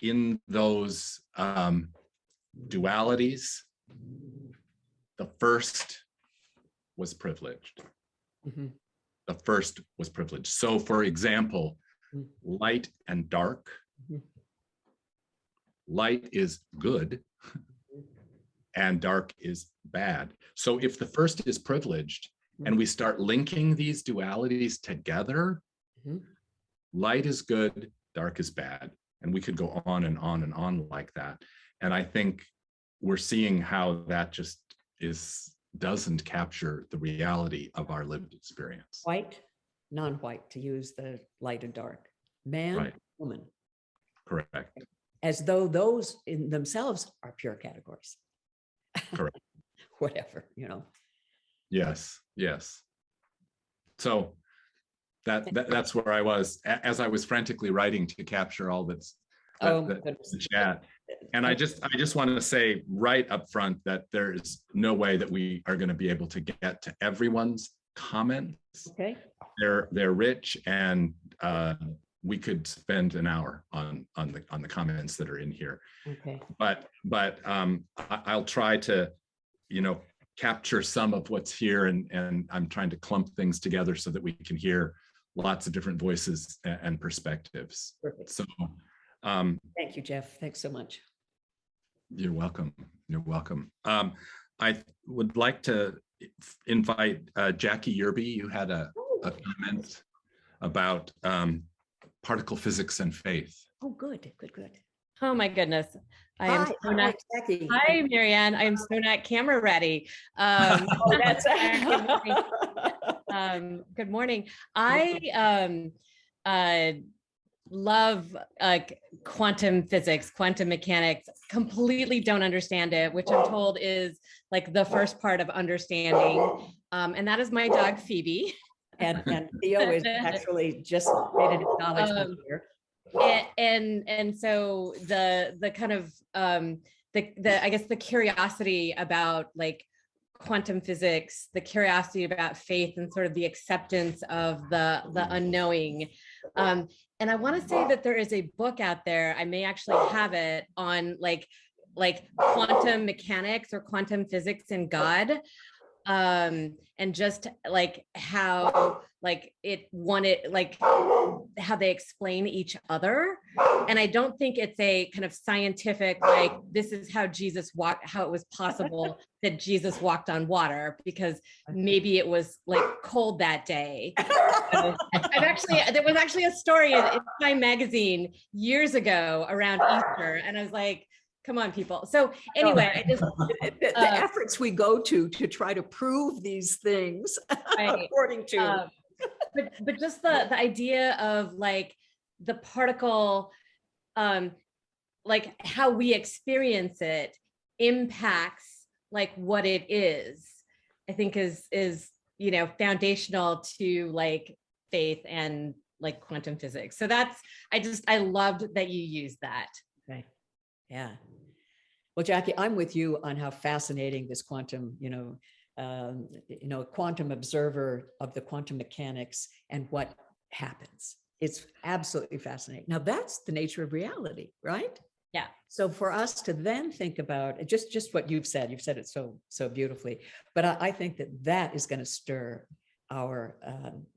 in those dualities, the first was privileged. Mm-hmm. The first was privileged. So for example, light and dark. Mm-hmm. Light is good and dark is bad. So if the first is privileged and we start linking these dualities together, light is good, dark is bad. And we could go on and on and on like that. And I think we're seeing how that just doesn't capture the reality of our lived experience. White, non-white, to use the light and dark. Man, Right. woman. Correct. As though those in themselves are pure categories. Correct. Whatever, Yes. So that's where I was as I was frantically writing to capture all that's the chat. And I just want to say right up front that there is no way that we are going to be able to get to everyone's comments. Okay. They're rich, and we could spend an hour on the comments that are in here. Okay. But I'll try to, capture some of what's here, and I'm trying to clump things together so that we can hear lots of different voices and perspectives. Perfect. So Thank you, Jeff. Thanks so much. you're welcome. I would like to invite Jackie Yerby. You had a comment. about particle physics and faith. Oh, good, good, good. Oh my goodness. I am Hi, so hi, not, Jackie. hi, Marianne. I am so not camera ready. Oh, that's Good morning. I love quantum physics, quantum mechanics, completely don't understand it, which I'm told is like the first part of understanding. And that is my dog, Phoebe. and Theo is actually just made an acknowledgement here. And so the kind of the I guess the curiosity about like quantum physics, the curiosity about faith, and sort of the acceptance of the unknowing. And I want to say that there is a book out there, I may actually have it, on like quantum mechanics or quantum physics and God. And just like how like it wanted, like how they explain each other. And I don't think it's a kind of scientific, like this is how Jesus walked, how it was possible that Jesus walked on water, because maybe it was like cold that day. There was actually a story in Time magazine years ago around Easter, and I was like, come on, people. So anyway, I just the efforts we go to try to prove these things according to but just the idea of like the particle, like how we experience it impacts like what it is, I think is foundational to like faith and like quantum physics. So that's, I loved that you used that. Okay. Yeah. Well, Jackie, I'm with you on how fascinating this quantum, quantum observer of the quantum mechanics and what happens. It's absolutely fascinating. Now, that's the nature of reality, right? Yeah. So for us to then think about just what you've said it so beautifully, but I think that is going to stir our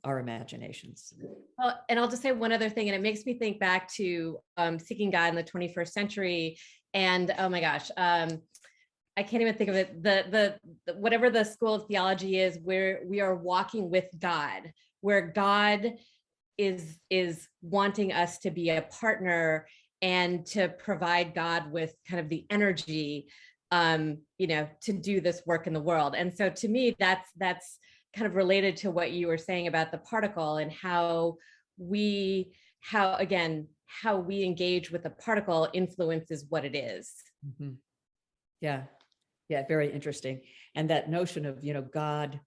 imaginations. Well, and I'll just say one other thing, and it makes me think back to seeking God in the 21st century. And oh my gosh, I can't even think of it. The whatever the school of theology is, where we are walking with God, where God is wanting us to be a partner and to provide God with kind of the energy, to do this work in the world. And so to me, that's kind of related to what you were saying about the particle and how we engage with the particle influences what it is. Mm-hmm. Yeah, very interesting. And that notion of God,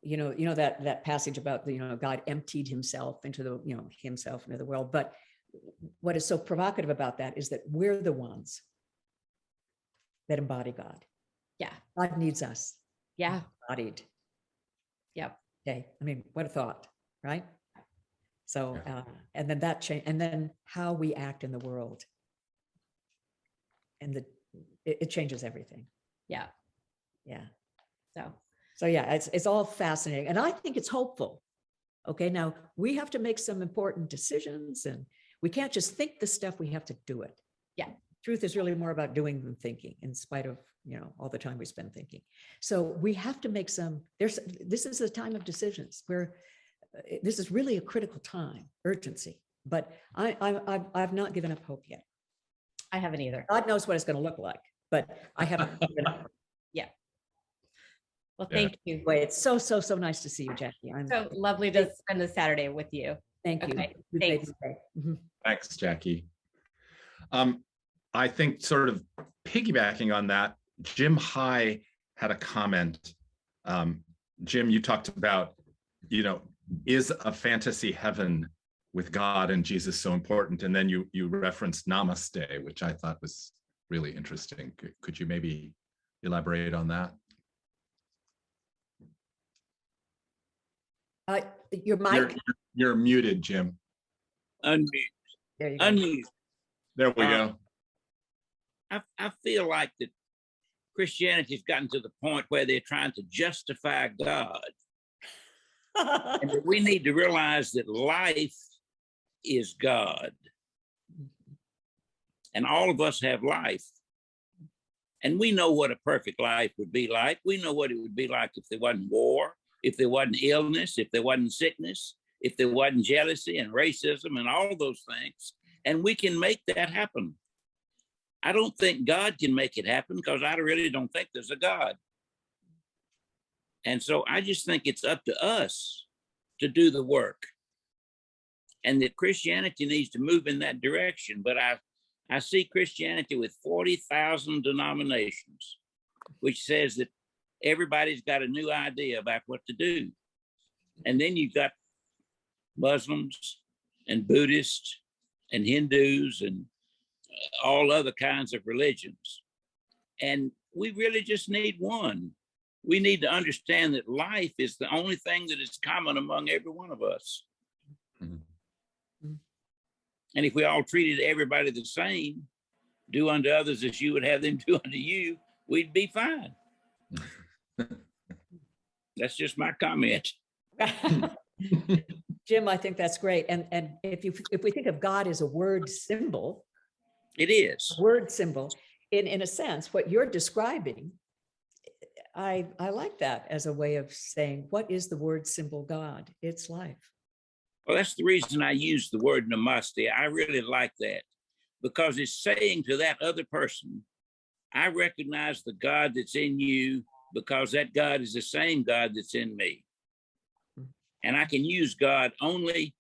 that passage about God emptied himself into the world. But what is so provocative about that is that we're the ones that embody God. Yeah, God needs us. Yeah, embodied. Yep. Okay. I mean, what a thought, right? So, and then that change, and then how we act in the world, and it changes everything. Yeah. Yeah. So yeah, it's all fascinating, and I think it's hopeful. Okay, now we have to make some important decisions, and we can't just think the stuff; we have to do it. Yeah. Truth is really more about doing than thinking, in spite of all the time we spend thinking. So we have to make this is a time of decisions where this is really a critical time, urgency. But I've not given up hope yet. I haven't either. God knows what it's going to look like, but I haven't given up. Yeah. Well, thank you. Boy, it's so nice to see you, Jackie. So lovely to spend the Saturday with you. Thank you. Okay, You've made the day. Mhm. Thanks, Jackie. I think sort of piggybacking on that, Jim High had a comment. Jim, you talked about, is a fantasy heaven with God and Jesus so important? And then you referenced Namaste, which I thought was really interesting. Could you maybe elaborate on that? Your mic? You're muted, Jim. Unmute. There you go. Unmute. There we go. I feel like that Christianity's gotten to the point where they're trying to justify God. And that we need to realize that life is God. And all of us have life. And we know what a perfect life would be like. We know what it would be like if there wasn't war, if there wasn't illness, if there wasn't sickness, if there wasn't jealousy and racism and all those things. And we can make that happen. I don't think God can make it happen because I really don't think there's a God. And so I just think it's up to us to do the work. And that Christianity needs to move in that direction. But I see Christianity with 40,000 denominations, which says that everybody's got a new idea about what to do. And then you've got Muslims and Buddhists and Hindus and all other kinds of religions. And we really just need one. We need to understand that life is the only thing that is common among every one of us. Mhm. And if we all treated everybody the same, do unto others as you would have them do unto you, we'd be fine. That's just my comment. Jim, I think that's great. And if we think of God as a word symbol, It is. word symbol, in a sense, what you're describing, I like that as a way of saying, what is the word symbol God? It's life. Well, that's the reason I use the word namaste. I really like that because it's saying to that other person, I recognize the God that's in you because that God is the same God that's in me. And I can use God only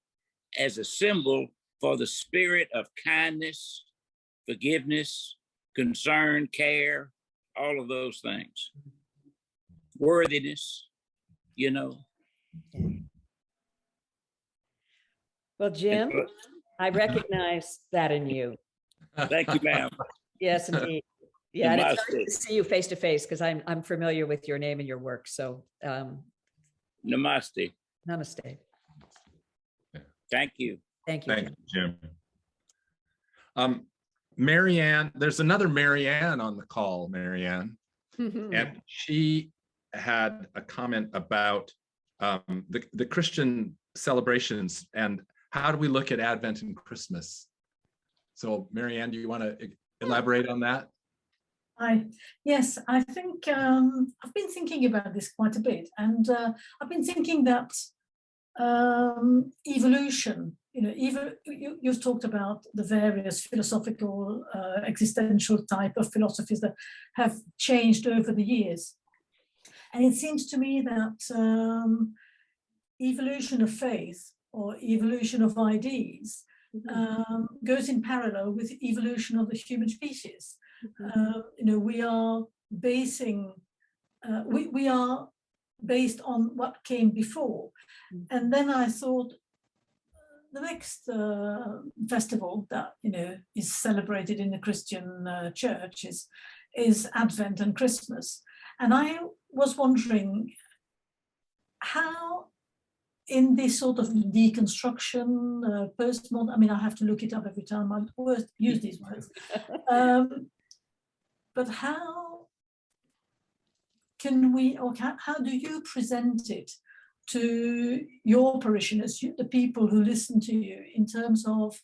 as a symbol for the spirit of kindness, forgiveness, concern, care, all of those things. Worthiness, you know. Well, Jim, I recognize that in you. Thank you, ma'am. Yes, indeed. Yeah, and it's nice Namaste. to see you face to face because I'm familiar with your name and your work. So Namaste. namaste. Thank you. Thank you. Thank you, Jim. Marianne, there's another Marianne on the call, Marianne. Jim. And she had a comment about the Christian celebrations and how do we look at Advent and Christmas? So Marianne, do you want to elaborate on that? Yes, I think I've been thinking about this quite a bit, and I've been thinking that evolution, you've talked about the various philosophical, existential type of philosophies that have changed over the years. And it seems to me that evolution of faith or evolution of ideas goes in parallel with evolution of the human species. We are basing, we are based on what came before. And then I thought the next festival that, is celebrated in the Christian church is Advent and Christmas. And I was wondering how in this sort of deconstruction, postmodern, I have to look it up every time I use these words. But how can we, or how do you present it to your parishioners, the people who listen to you, in terms of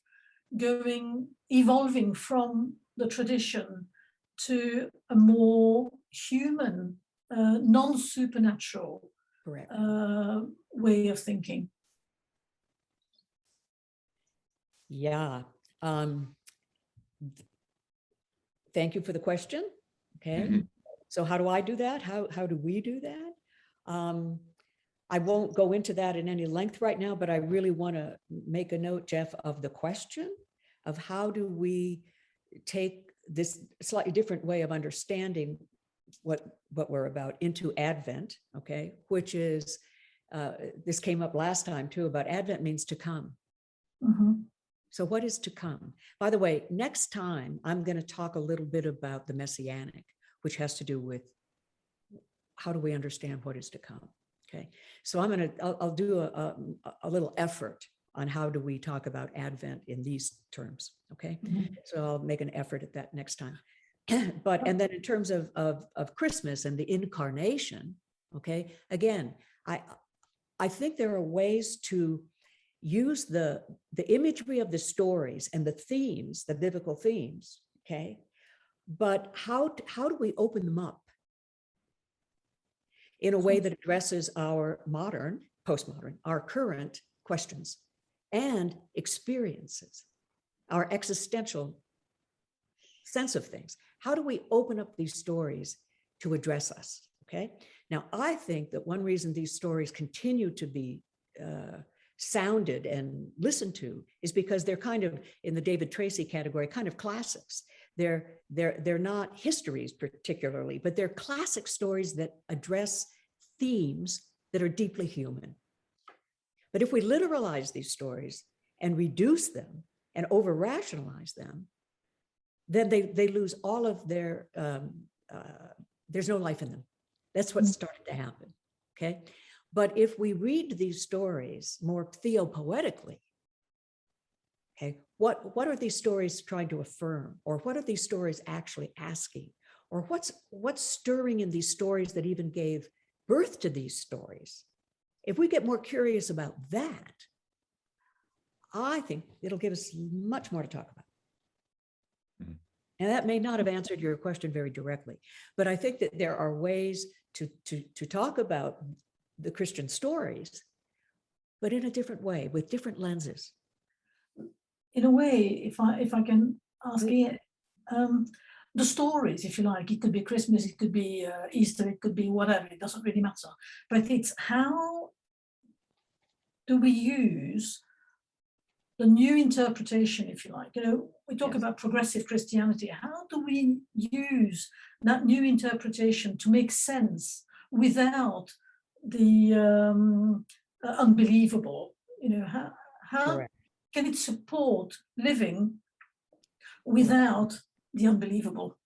evolving from the tradition to a more human, non-supernatural Correct. way of thinking? Yeah. Thank you for the question. Okay. Mhm. So how do I do that? How do we do that? I won't go into that in any length right now, but I really want to make a note, Jeff, of the question of how do we take this slightly different way of understanding what we're about into Advent, okay, which is, this came up last time too, about Advent means to come. Mm-hmm. So what is to come? By the way, next time I'm going to talk a little bit about the Messianic, which has to do with how do we understand what is to come. Okay, so I'll do a little effort on how do we talk about Advent in these terms. Okay, Mm-hmm. so I'll make an effort at that next time. But and then in terms of Christmas and the incarnation, okay, again, I think there are ways to use the imagery of the stories and the themes, the biblical themes, okay, but how do we open them up in a way that addresses our modern, postmodern, our current questions and experiences, our existential sense of things. How do we open up these stories to address us? Okay. Now, I think that one reason these stories continue to be sounded and listened to is because they're kind of in the David Tracy category, kind of classics. They're not histories particularly, but they're classic stories that address themes that are deeply human. But if we literalize these stories and reduce them and over rationalize them, then they lose all of their, there's no life in them. That's what's starting to happen, okay? But if we read these stories more theopoetically, okay, what are these stories trying to affirm? Or what are these stories actually asking? Or what's stirring in these stories that even gave birth to these stories? If we get more curious about that, I think it'll give us much more to talk about. Mhm. And that may not have answered your question very directly, but I think that there are ways to talk about the Christian stories, but in a different way, with different lenses. In a way, if I can ask it, the stories, if you like, it could be Christmas, it could be Easter, it could be whatever, it doesn't really matter. But it's how do we use the new interpretation, if you like? You know, we talk Yes. about progressive Christianity. How do we use that new interpretation to make sense without the unbelievable? You know, how Correct. can it support living without the unbelievable?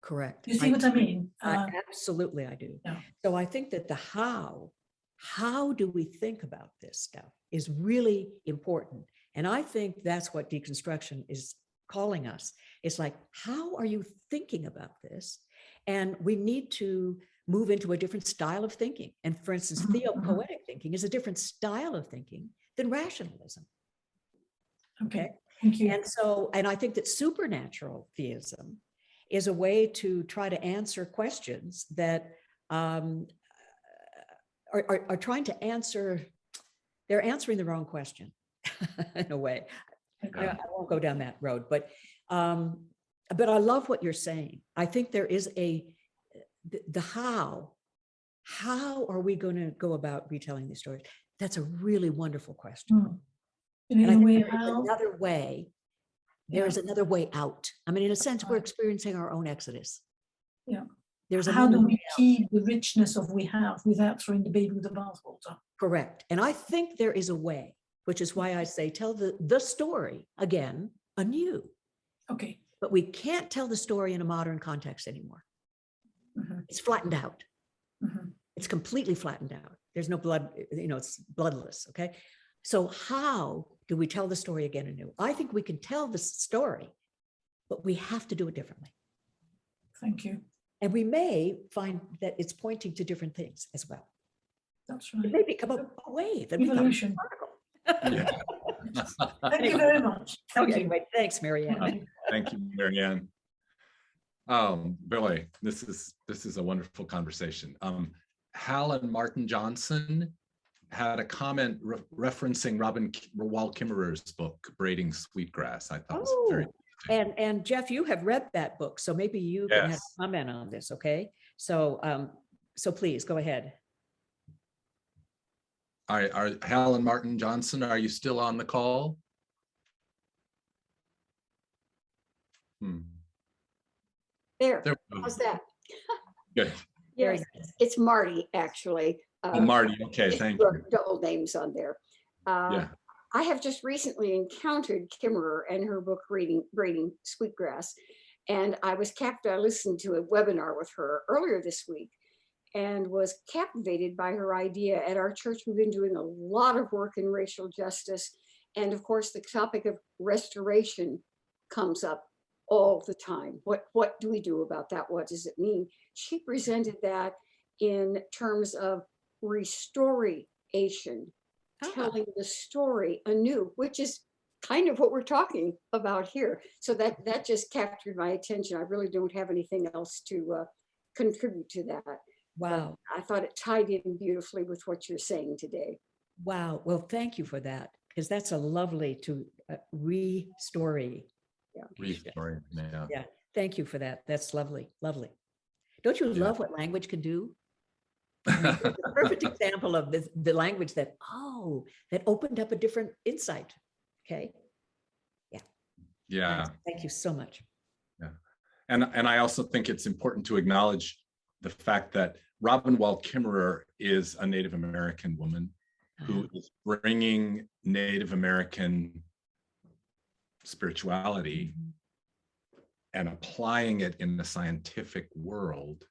Correct. You see what I mean? Absolutely, I do. Yeah. So I think that the how do we think about this stuff is really important. And I think that's what deconstruction is calling us. It's like, how are you thinking about this? And we need to move into a different style of thinking. And for instance, Mhm, theopoetic thinking is a different style of thinking than rationalism. Okay, thank you. And so, and I think that supernatural theism is a way to try to answer questions that are trying to answer, they're answering the wrong question in a way. I won't go down that road, but I love what you're saying. I think there is the how are we going to go about retelling these stories? That's a really wonderful question. In And I a think way, there is how? another way. There is another way out. I mean, in a sense, we're experiencing our own exodus. Yeah. There's How another do way we out. keep the richness of we have without throwing the baby with the bathwater? Correct. And I think there is a way, which is why I say tell the story again anew. Okay. But we can't tell the story in a modern context anymore. Mhm, It's flattened out. mhm. It's completely flattened out. There's no blood, you know, it's bloodless. Okay. So how do we tell the story again anew? I think we can tell the story, but we have to do it differently. Thank you. And we may find that it's pointing to different things as well. That's It right. may become a wave that becomes Evolution. a particle. Yeah. Thank you very much. Thank Okay, you. anyway, thanks, Marianne. Thank you. Thank you, Marianne. Billy, this is a wonderful conversation. Hal and Martin Johnson had a comment referencing Robin Wall Kimmerer's book, Braiding Sweetgrass. I thought was very interesting. And Jeff, you have read that book, so maybe you can have Yes. a comment on this, okay? So, so please go ahead. Are Hal and Martin Johnson, are you still on the call? There, There we go. how's that? Good. Very Yes, it's Marty, actually. Oh, Marty, okay, just thank wrote you. double names on there. Yeah. I have just recently encountered Kimmerer and her book Braiding Sweetgrass. And I listened to a webinar with her earlier this week and was captivated by her idea. At our church, we've been doing a lot of work in racial justice. And of course, the topic of restoration comes up all the time. What do we do about that? What does it mean? She presented that in terms of restoration, telling the story anew, which is kind of what we're talking about here. So that just captured my attention. I really don't have anything else to contribute to that. Wow. But I thought it tied in beautifully with what you're saying today. Wow. Well, thank you for that, because that's a lovely to re-story. Restoring, yeah. Yeah. Thank you for that. That's lovely. Lovely. Don't you Yeah. love what language can do? I mean, it's a perfect example of the language that, oh, that opened up a different insight. Okay. Yeah. Nice. Thank you so much. Yeah. And I also think it's important to acknowledge the fact that Robin Wall Kimmerer is a Native American woman who is bringing Native American spirituality and applying it in the scientific world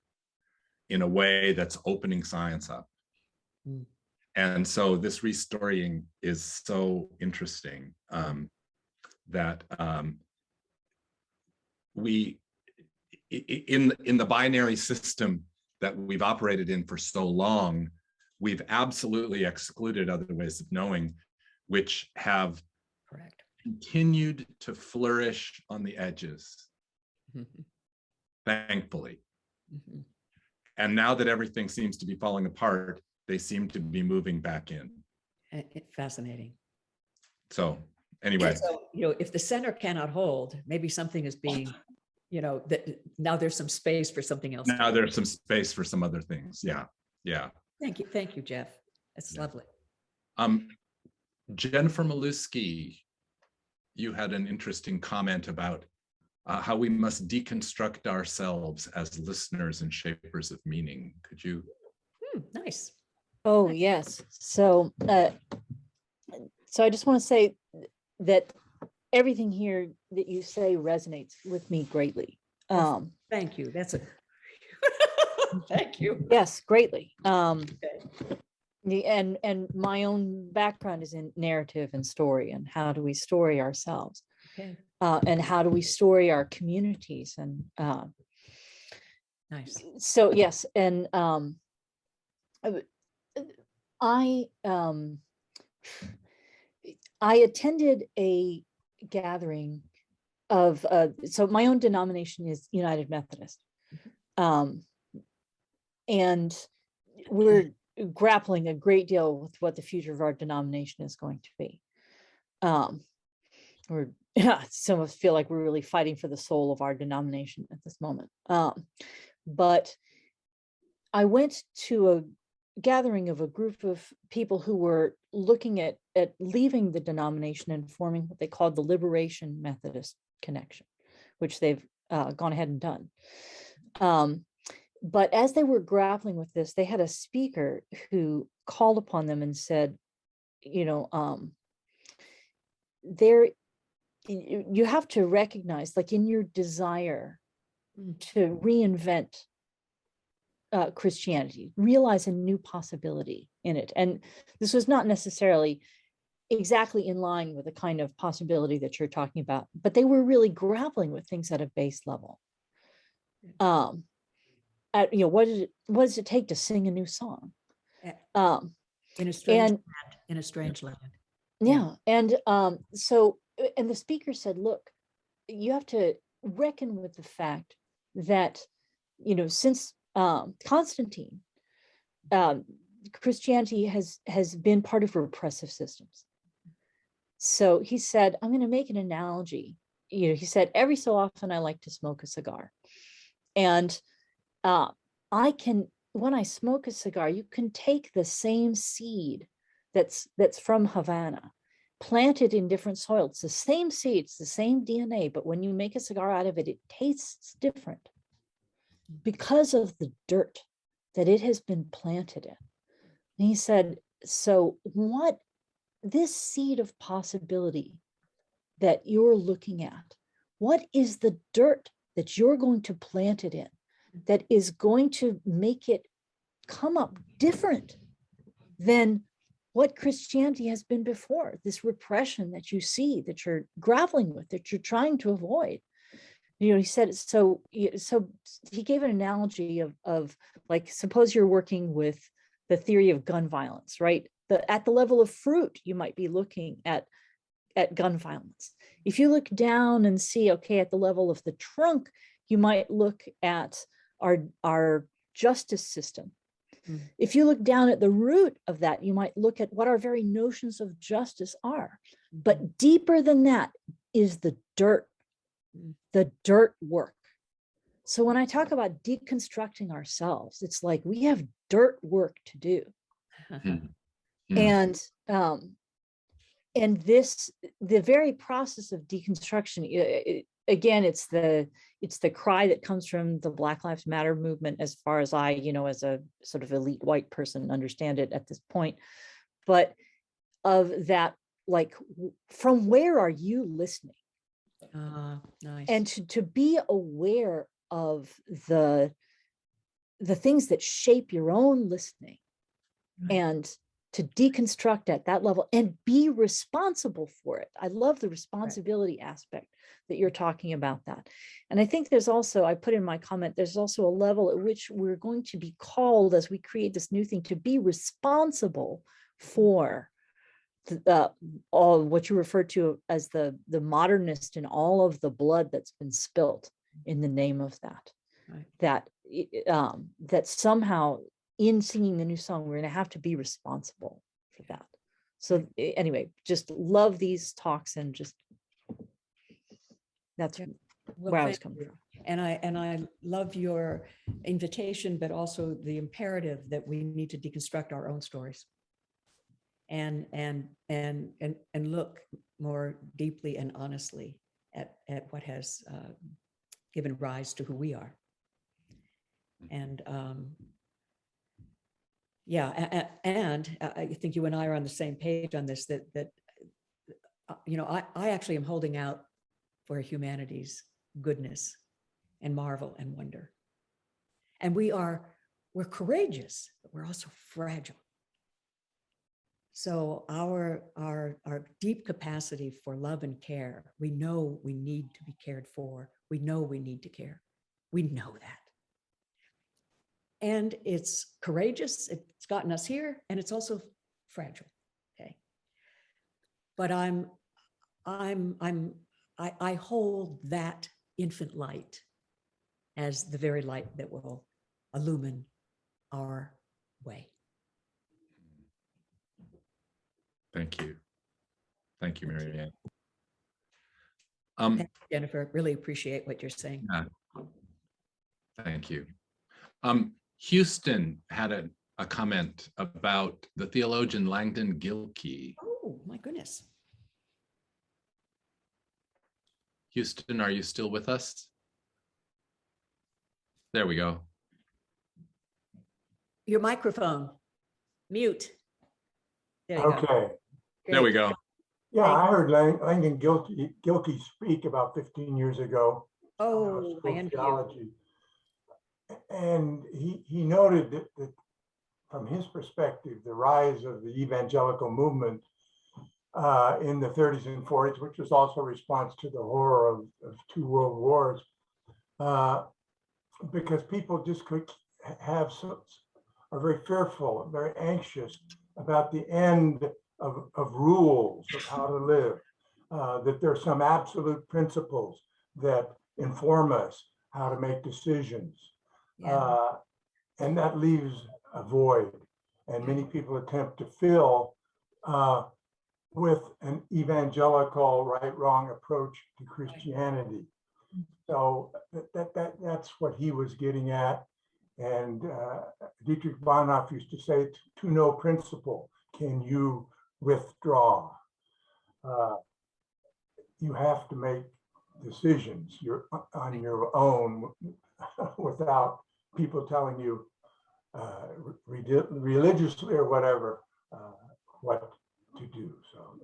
in a way that's opening science up. Mm. And so this restorying is so interesting, that we, in the binary system that we've operated in for so long, we've absolutely excluded other ways of knowing, which have Correct. continued to flourish on the edges, Mhm. thankfully. Mhm. And now that everything seems to be falling apart, they seem to be moving back in. Fascinating. So anyway, So, if the center cannot hold, maybe something is being, that now there's some space for something else. now there's some space for some other things. Yeah. Yeah. Thank you, Jeff. That's Yeah. lovely. Jennifer Maluski, you had an interesting comment about how we must deconstruct ourselves as listeners and shapers of meaning. Could you? Nice. Oh, yes. So I just want to say that everything here that you say resonates with me greatly. Thank you. That's a thank you. Yes, greatly. And my own background is in narrative and story, and how do we story ourselves, Okay. and how do we story our communities, and Nice. so yes, and I attended a gathering of so my own denomination is United Methodist, and we're grappling a great deal with what the future of our denomination is going to be. Some of us feel like we're really fighting for the soul of our denomination at this moment. But I went to a gathering of a group of people who were looking at leaving the denomination and forming what they called the Liberation Methodist Connection, which they've gone ahead and done. But as they were grappling with this, they had a speaker who called upon them and said, you have to recognize, like, in your desire to reinvent Christianity, realize a new possibility in it. And this was not necessarily exactly in line with the kind of possibility that you're talking about, but they were really grappling with things at a base level. What does it take to sing a new song? In a strange land. Yeah. And and the speaker said, look, you have to reckon with the fact that, since Constantine, Christianity has been part of repressive systems. So he said, I'm going to make an analogy. He said, every so often I like to smoke a cigar. And when I smoke a cigar, you can take the same seed that's from Havana, planted in different soils, it's the same seeds, the same DNA, but when you make a cigar out of it, it tastes different because of the dirt that it has been planted in. And he said, so what this seed of possibility that you're looking at, what is the dirt that you're going to plant it in that is going to make it come up different than what Christianity has been before, this repression that you see, that you're grappling with, that you're trying to avoid? He said, so he gave an analogy of like, suppose you're working with the theory of gun violence, right? At the level of fruit, you might be looking at gun violence. If you look down and see, okay, at the level of the trunk, you might look at our justice system. Mm. If you look down at the root of that, you might look at what our very notions of justice are. But deeper than that is the dirt work. So when I talk about deconstructing ourselves, it's like we have dirt work to do. Mm. And this, the very process of deconstruction, again, it's the cry that comes from the Black Lives Matter movement, as far as I, as a sort of elite white person, understand it at this point. But of that, like, from where are you listening? Nice. And to be aware of the things that shape your own listening, Right. and to deconstruct at that level and be responsible for it. I love the responsibility aspect that you're talking about that. And I think there's also, I put in my comment, there's also a level at which we're going to be called, as we create this new thing, to be responsible for all what you refer to as the modernist and all of the blood that's been spilt in the name of that. Right. That somehow, in singing the new song, we're going to have to be responsible for that. So anyway, just love these talks, and just that's Well, where I was thank coming you. from. And I love your invitation, but also the imperative that we need to deconstruct our own stories and look more deeply and honestly at what has given rise to who we are. And and I think you and I are on the same page on this, that I actually am holding out for humanity's goodness and marvel and wonder. And we're courageous, but we're also fragile. So our deep capacity for love and care, we know we need to be cared for. We know we need to care. We know that. And it's courageous, it's gotten us here, and it's also fragile. Okay. But I hold that infant light as the very light that will illumine our way. Thank you. Thank you, Mary Ann. Thank you, Jennifer. Really appreciate what you're saying. Yeah. Thank you. Houston had a comment about the theologian Langdon Gilkey. Oh, my goodness. Houston, are you still with us? There we go. Your microphone, mute. There you Okay. go. There we go. Yeah, Thank I heard Langdon Gilkey speak about 15 years ago. Oh, I envy you. Theology. And he noted that from his perspective, the rise of the evangelical movement in the 30s and 40s, which was also a response to the horror of 2 world wars, because people just could are very fearful, very anxious about the end of rules of how to live, that there are some absolute principles that inform us how to make decisions. Yeah. And that leaves a void. And many people attempt to fill with an evangelical right-wrong approach to Christianity. So that's what he was getting at. And Dietrich Bonhoeffer used to say, to no principle can you withdraw. You have to make decisions on your own without people telling you religiously or whatever what to do. So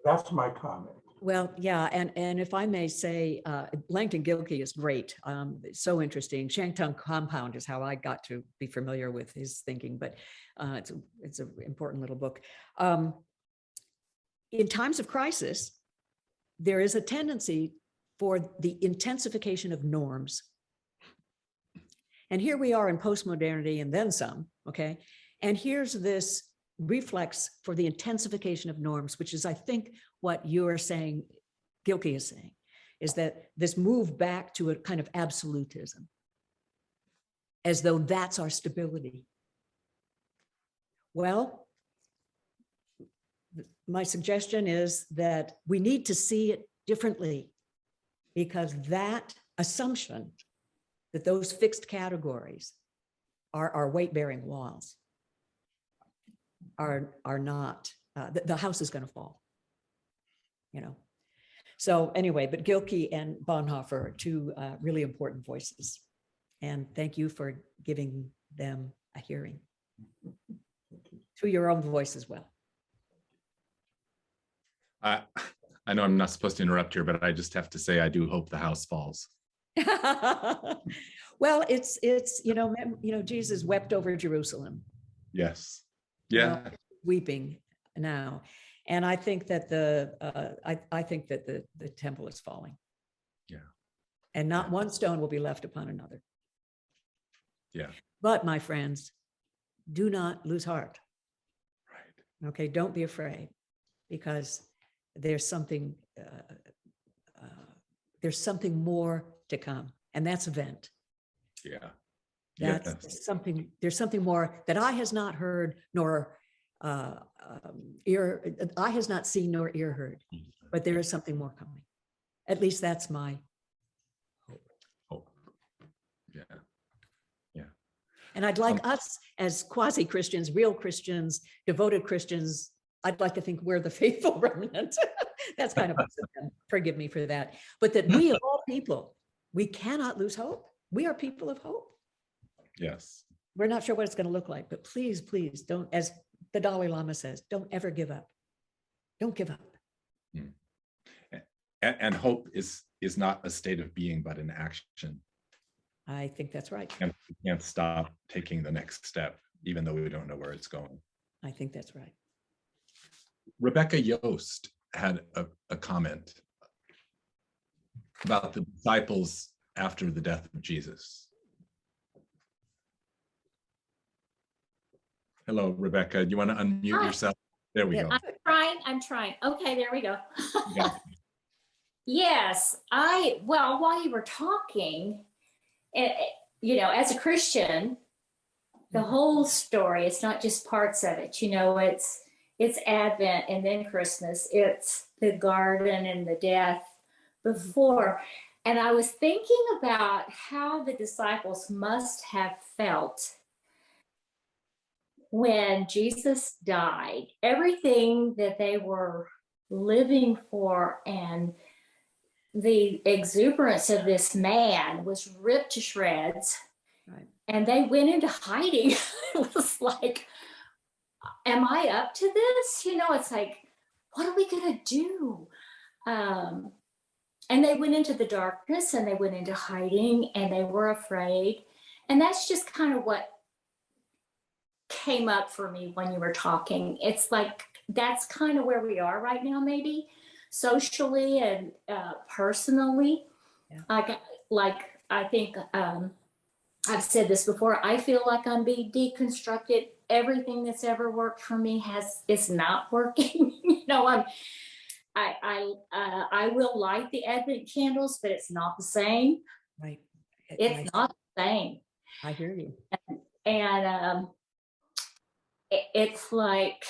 that's my comment. Well, yeah, and if I may say, Langdon Gilkey is great. It's so interesting. Shantung Compound is how I got to be familiar with his thinking, but it's an important little book. In times of crisis, there is a tendency for the intensification of norms. And here we are in postmodernity and then some, okay? And here's this reflex for the intensification of norms, which is, I think, what you're saying, Gilkey is saying, is that this move back to a kind of absolutism, as though that's our stability. Well, my suggestion is that we need to see it differently, because that assumption that those fixed categories are our weight-bearing walls are not, the house is going to fall, you know. So anyway, but Gilkey and Bonhoeffer are two really important voices. And thank you for giving them a hearing through your own voice as well. I know I'm not supposed to interrupt here, but I just have to say, I do hope the house falls. Well, it's Jesus wept over Jerusalem. Yes. Well, Yeah. weeping now, and I think that I think that the temple is falling. Yeah. And not one stone will be left upon another. Yeah. But my friends, do not lose heart. Right. Okay, don't be afraid, because there's something more to come, and that's event. Yeah. That's something. There's something more that eye has not heard, nor eye has not seen, nor ear heard. But there is something more coming. At least that's my hope. Yeah. Yeah. And I'd like us as quasi-Christians, real Christians, devoted Christians, I'd like to think we're the faithful remnant. That's kind of, forgive me for that. But that we of all people, we cannot lose hope. We are people of hope. Yes. We're not sure what it's going to look like, but please, please don't, as the Dalai Lama says, don't ever give up. Don't give up. And hope is not a state of being, but an action. I think that's right. And we can't stop taking the next step, even though we don't know where it's going. I think that's right. Rebecca Yost had a comment about the disciples after the death of Jesus. Hello, Rebecca. Do you want to unmute Hi. yourself? There we go. I'm trying. Okay, there we go. Yeah. Yes, well, while you were talking, as a Christian, the whole story, it's not just parts of it, it's Advent and then Christmas, it's the garden and the death before. And I was thinking about how the disciples must have felt when Jesus died. Everything that they were living for and the exuberance of this man was ripped to shreds. Right. And they went into hiding. It was like, am I up to this? It's like, what are we going to do? And they went into the darkness and they went into hiding and they were afraid. And that's just kind of what came up for me when you were talking. It's like, that's kind of where we are right now, maybe socially and personally. Yeah. I think I've said this before, I feel like I'm being deconstructed. Everything that's ever worked for me is not working. I will light the Advent candles, but it's not the same. Right. It's not the same. I hear you. And it's like,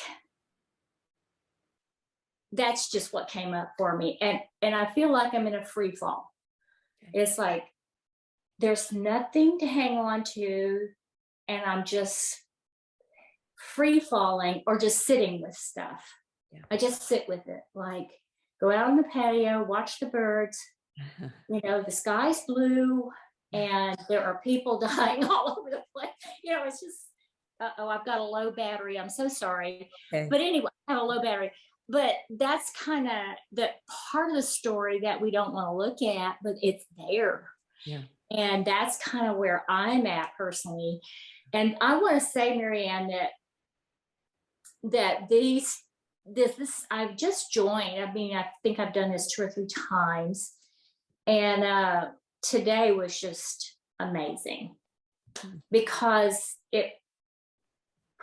that's just what came up for me. And I feel like I'm in a free fall. Okay. It's like, there's nothing to hang on to, and I'm just free falling or just sitting with stuff. Yeah. I just sit with it, like go out on the patio, watch the birds. The sky's blue and there are people dying all over the place. It's just, I've got a low battery. I'm so sorry. Okay. But anyway, I have a low battery. But that's kind of the part of the story that we don't want to look at, but it's there. Yeah. And that's kind of where I'm at personally. And I want to say, Marianne, that this I've just joined. I mean, I think I've done this 2 or 3 times. And today was just amazing because it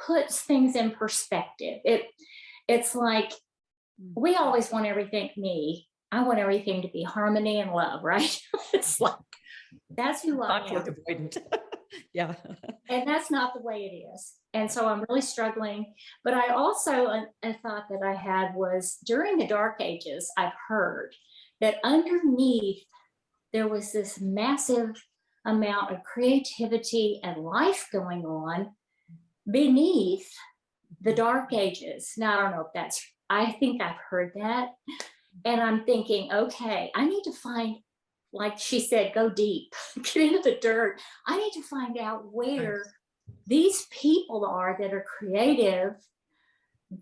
puts things in perspective. It's like, we always want everything, I want everything to be harmony and love, right? It's like, that's who I am. Yeah. And that's not the way it is. And so I'm really struggling. But I also, a thought that I had was during the Dark Ages, I've heard that underneath there was this massive amount of creativity and life going on beneath the Dark Ages. Now, I don't know if that's, I think I've heard that. And I'm thinking, okay, I need to find, like she said, go deep, get into the dirt. I need to find out where these people are that are creative,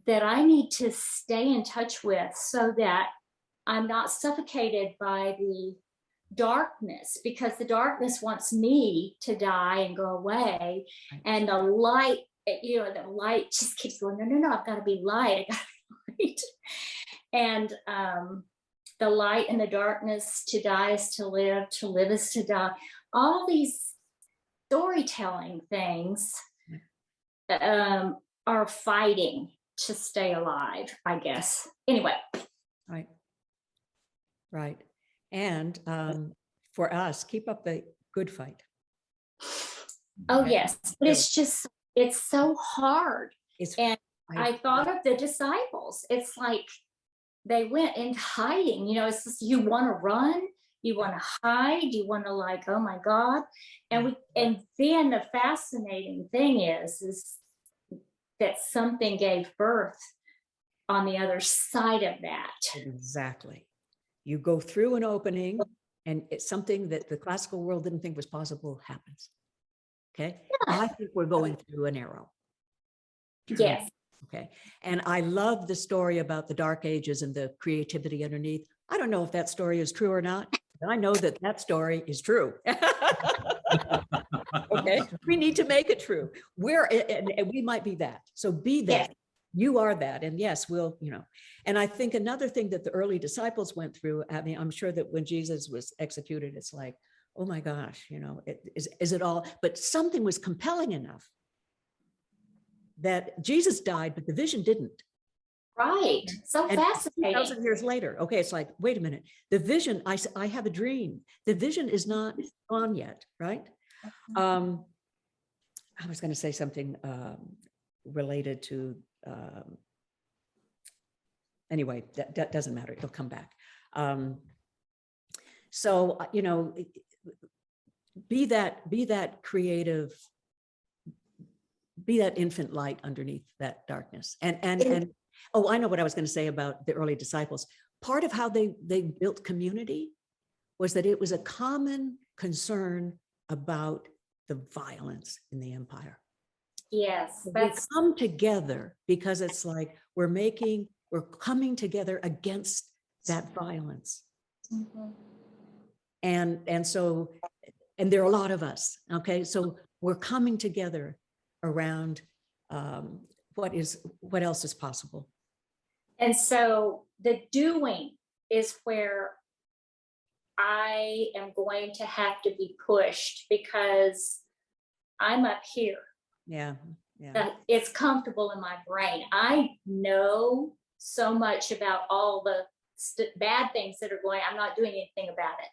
that I need to stay in touch with so that I'm not suffocated by the darkness, because the darkness wants me to die and go away. And the light, the light just keeps going, no, I've got to be light. I got to be light. And the light and the darkness, to die is to live is to die. All these storytelling things are fighting to stay alive, I guess. Anyway. Right. And for us, keep up the good fight. Oh, yes. But it's so hard. I thought of the disciples. It's like they went into hiding. It's just, you want to run, you want to hide, you want to like, oh my God. And then the fascinating thing is that something gave birth on the other side of that. Exactly. You go through an opening and it's something that the classical world didn't think was possible happens. Okay. Yeah. I think we're going through an arrow. Yes. Okay. And I love the story about the Dark Ages and the creativity underneath. I don't know if that story is true or not, but I know that story is true. Okay. We need to make it true. And we might be that. So be that. Yes. You are that. And yes, we'll, and I think another thing that the early disciples went through, I mean, I'm sure that when Jesus was executed, it's like, oh my gosh, is it all, but something was compelling enough that Jesus died, but the vision didn't. Right. So and fascinating. 2,000 years later. Okay. It's like, wait a minute, the vision, I have a dream. The vision is not on yet. Right. I was going to say something related to, anyway, that doesn't matter. It'll come back. So, be that creative, be that infant light underneath that darkness. And oh, I know what I was going to say about the early disciples. Part of how they built community was that it was a common concern about the violence in the empire. Yes. We come together because it's like we're coming together against that violence. Mm-hmm. And so there are a lot of us. Okay. So we're coming together around what else is possible. And so the doing is where I am going to have to be pushed, because I'm up here. Yeah. It's comfortable in my brain. I know so much about all the bad things that are going. I'm not doing anything about it.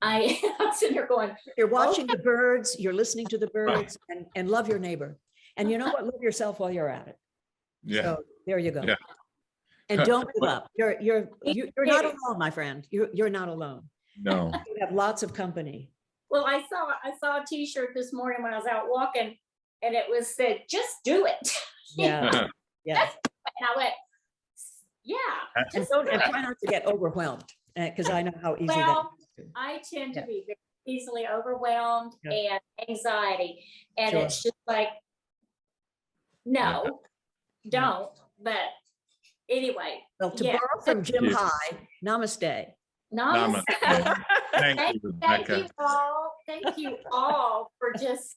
I'm sitting here going, you're watching the birds, you're listening to the birds, and love your neighbor. And you know what? Love yourself while you're at it. Yeah. So there you go. Yeah. And don't give up. You're not alone, my friend. You're not alone. No. You have lots of company. Well, I saw a t-shirt this morning when I was out walking, and it was said, just do it. Yeah. Yeah. And I went, yeah. And try not to get overwhelmed, because I know how easy that is. I tend to be very easily overwhelmed and anxiety. And it's just like, no, don't. But anyway. Well, to borrow from Jim High, namaste. Namaste. Thank you, Rebecca. Thank you all for just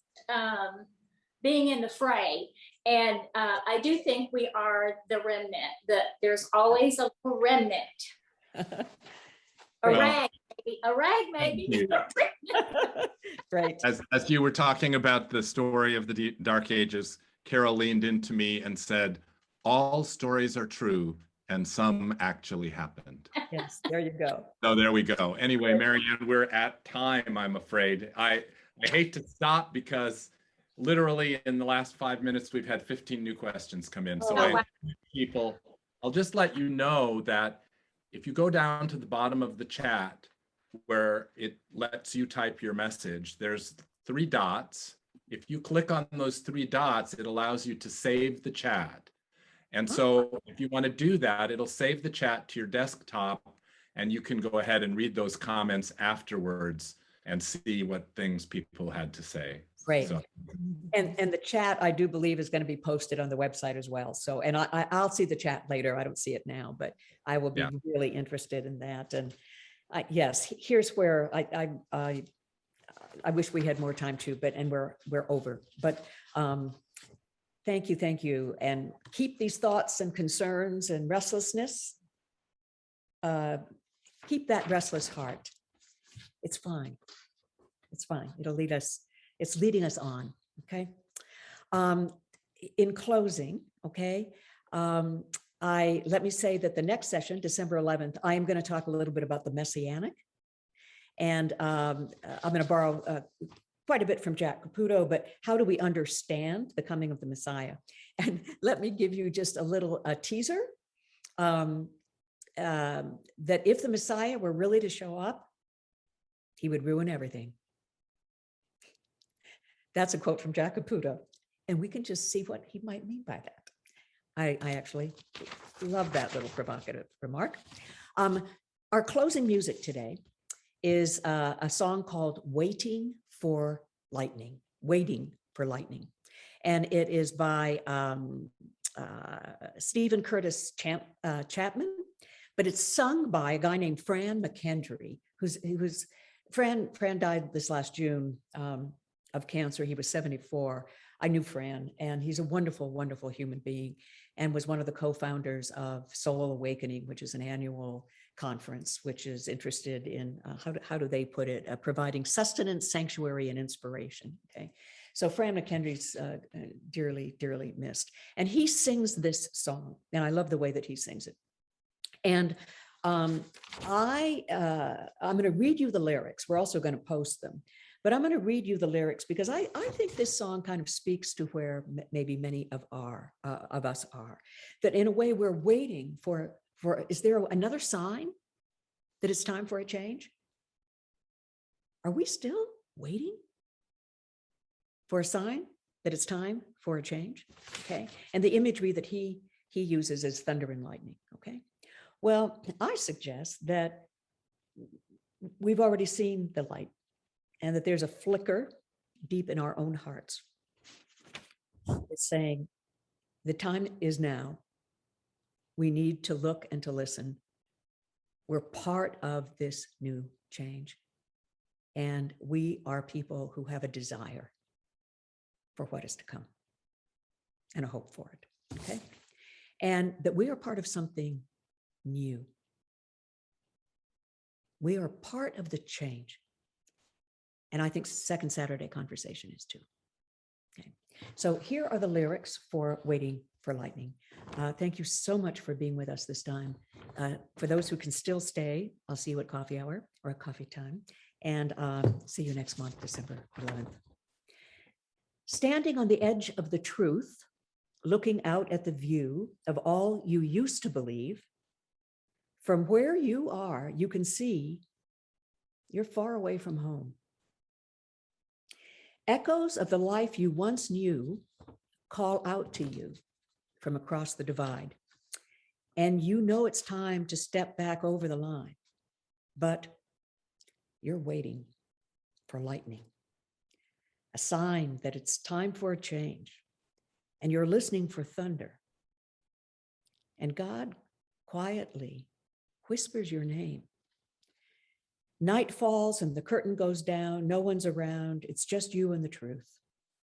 being in the fray. And I do think we are the remnant. There's always a remnant. A rag maybe. Right. As you were talking about the story of the Dark Ages, Carol leaned into me and said, all stories are true and some actually happened. Yes, there you go. So there we go. Anyway, Marianne, we're at time, I'm afraid. I hate to stop because literally in the last 5 minutes, we've had 15 new questions come in. So Oh, wow. people, I'll just let you know that if you go down to the bottom of the chat where it lets you type your message, there's 3 dots. If you click on those 3 dots, it allows you to save the chat. And so if you want to do that, it'll save the chat to your desktop and you can go ahead and read those comments afterwards and see what things people had to say. Great. So, And the chat, I do believe, is going to be posted on the website as well. So, and I'll see the chat later. I don't see it now, but I will be really interested in that. And yes, here's where I wish we had more time too, but, and we're over, but thank you. And keep these thoughts and concerns and restlessness. Keep that restless heart. It's fine. It's fine. It'll lead us. It's leading us on. Okay. In closing, okay, let me say that the next session, December 11th, I am going to talk a little bit about the Messianic. And I'm going to borrow quite a bit from Jack Caputo, but how do we understand the coming of the Messiah? And let me give you just a little teaser that if the Messiah were really to show up, he would ruin everything. That's a quote from Jack Caputo. And we can just see what he might mean by that. I actually love that little provocative remark. Our closing music today is a song called Waiting for Lightning, Waiting for Lightning. And it is by Stephen Curtis Chapman, but it's sung by a guy named Fran McKendry, Fran died this last June of cancer. He was 74. I knew Fran, and he's a wonderful, wonderful human being, and was one of the co-founders of Soul Awakening, which is an annual conference, which is interested in, how do they put it, providing sustenance, sanctuary, and inspiration. Okay. So Fran McKendry's dearly, dearly missed. And he sings this song, and I love the way that he sings it. And I'm going to read you the lyrics. We're also going to post them. But I'm going to read you the lyrics because I think this song kind of speaks to where maybe many of us are. That in a way we're waiting for, is there another sign that it's time for a change? Are we still waiting for a sign that it's time for a change? Okay. And the imagery that he uses is thunder and lightning. Okay. Well, I suggest that we've already seen the light, and that there's a flicker deep in our own hearts. It's saying, the time is now. We need to look and to listen. We're part of this new change. And we are people who have a desire for what is to come and a hope for it, okay? And that we are part of something new. We are part of the change. And I think Second Saturday Conversation is too. Okay. So here are the lyrics for Waiting for Lightning. Thank you so much for being with us this time. For those who can still stay, I'll see you at coffee hour or at coffee time. And see you next month, December 11th. Standing on the edge of the truth, looking out at the view of all you used to believe, from where you are, you can see you're far away from home. Echoes of the life you once knew call out to you from across the divide. And you know it's time to step back over the line, but you're waiting for lightning, a sign that it's time for a change, and you're listening for thunder. And God quietly whispers your name. Night falls and the curtain goes down. No one's around. It's just you and the truth.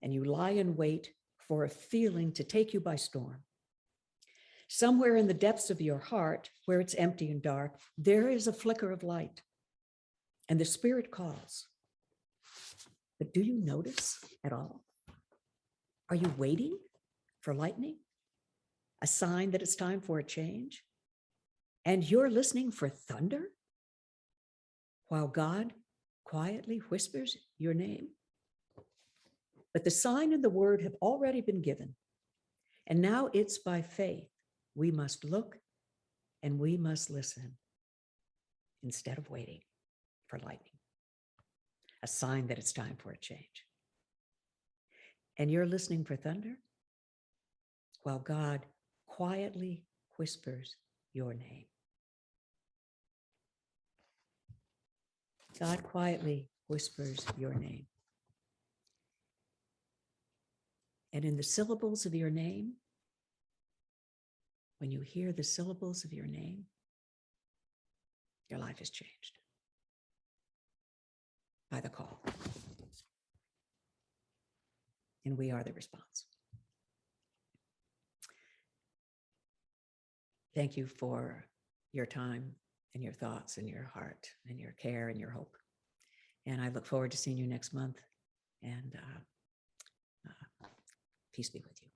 And you lie in wait for a feeling to take you by storm. Somewhere in the depths of your heart, where it's empty and dark, there is a flicker of light. And the Spirit calls. But do you notice at all? Are you waiting for lightning? A sign that it's time for a change? And you're listening for thunder? While God quietly whispers your name? But the sign and the word have already been given. And now it's by faith. We must look and we must listen instead of waiting for lightning. A sign that it's time for a change. And you're listening for thunder while God quietly whispers your name. God quietly whispers your name. And in the syllables of your name, when you hear the syllables of your name, your life is changed by the call. And we are the response. Thank you for your time and your thoughts and your heart and your care and your hope. And I look forward to seeing you next month. And peace be with you.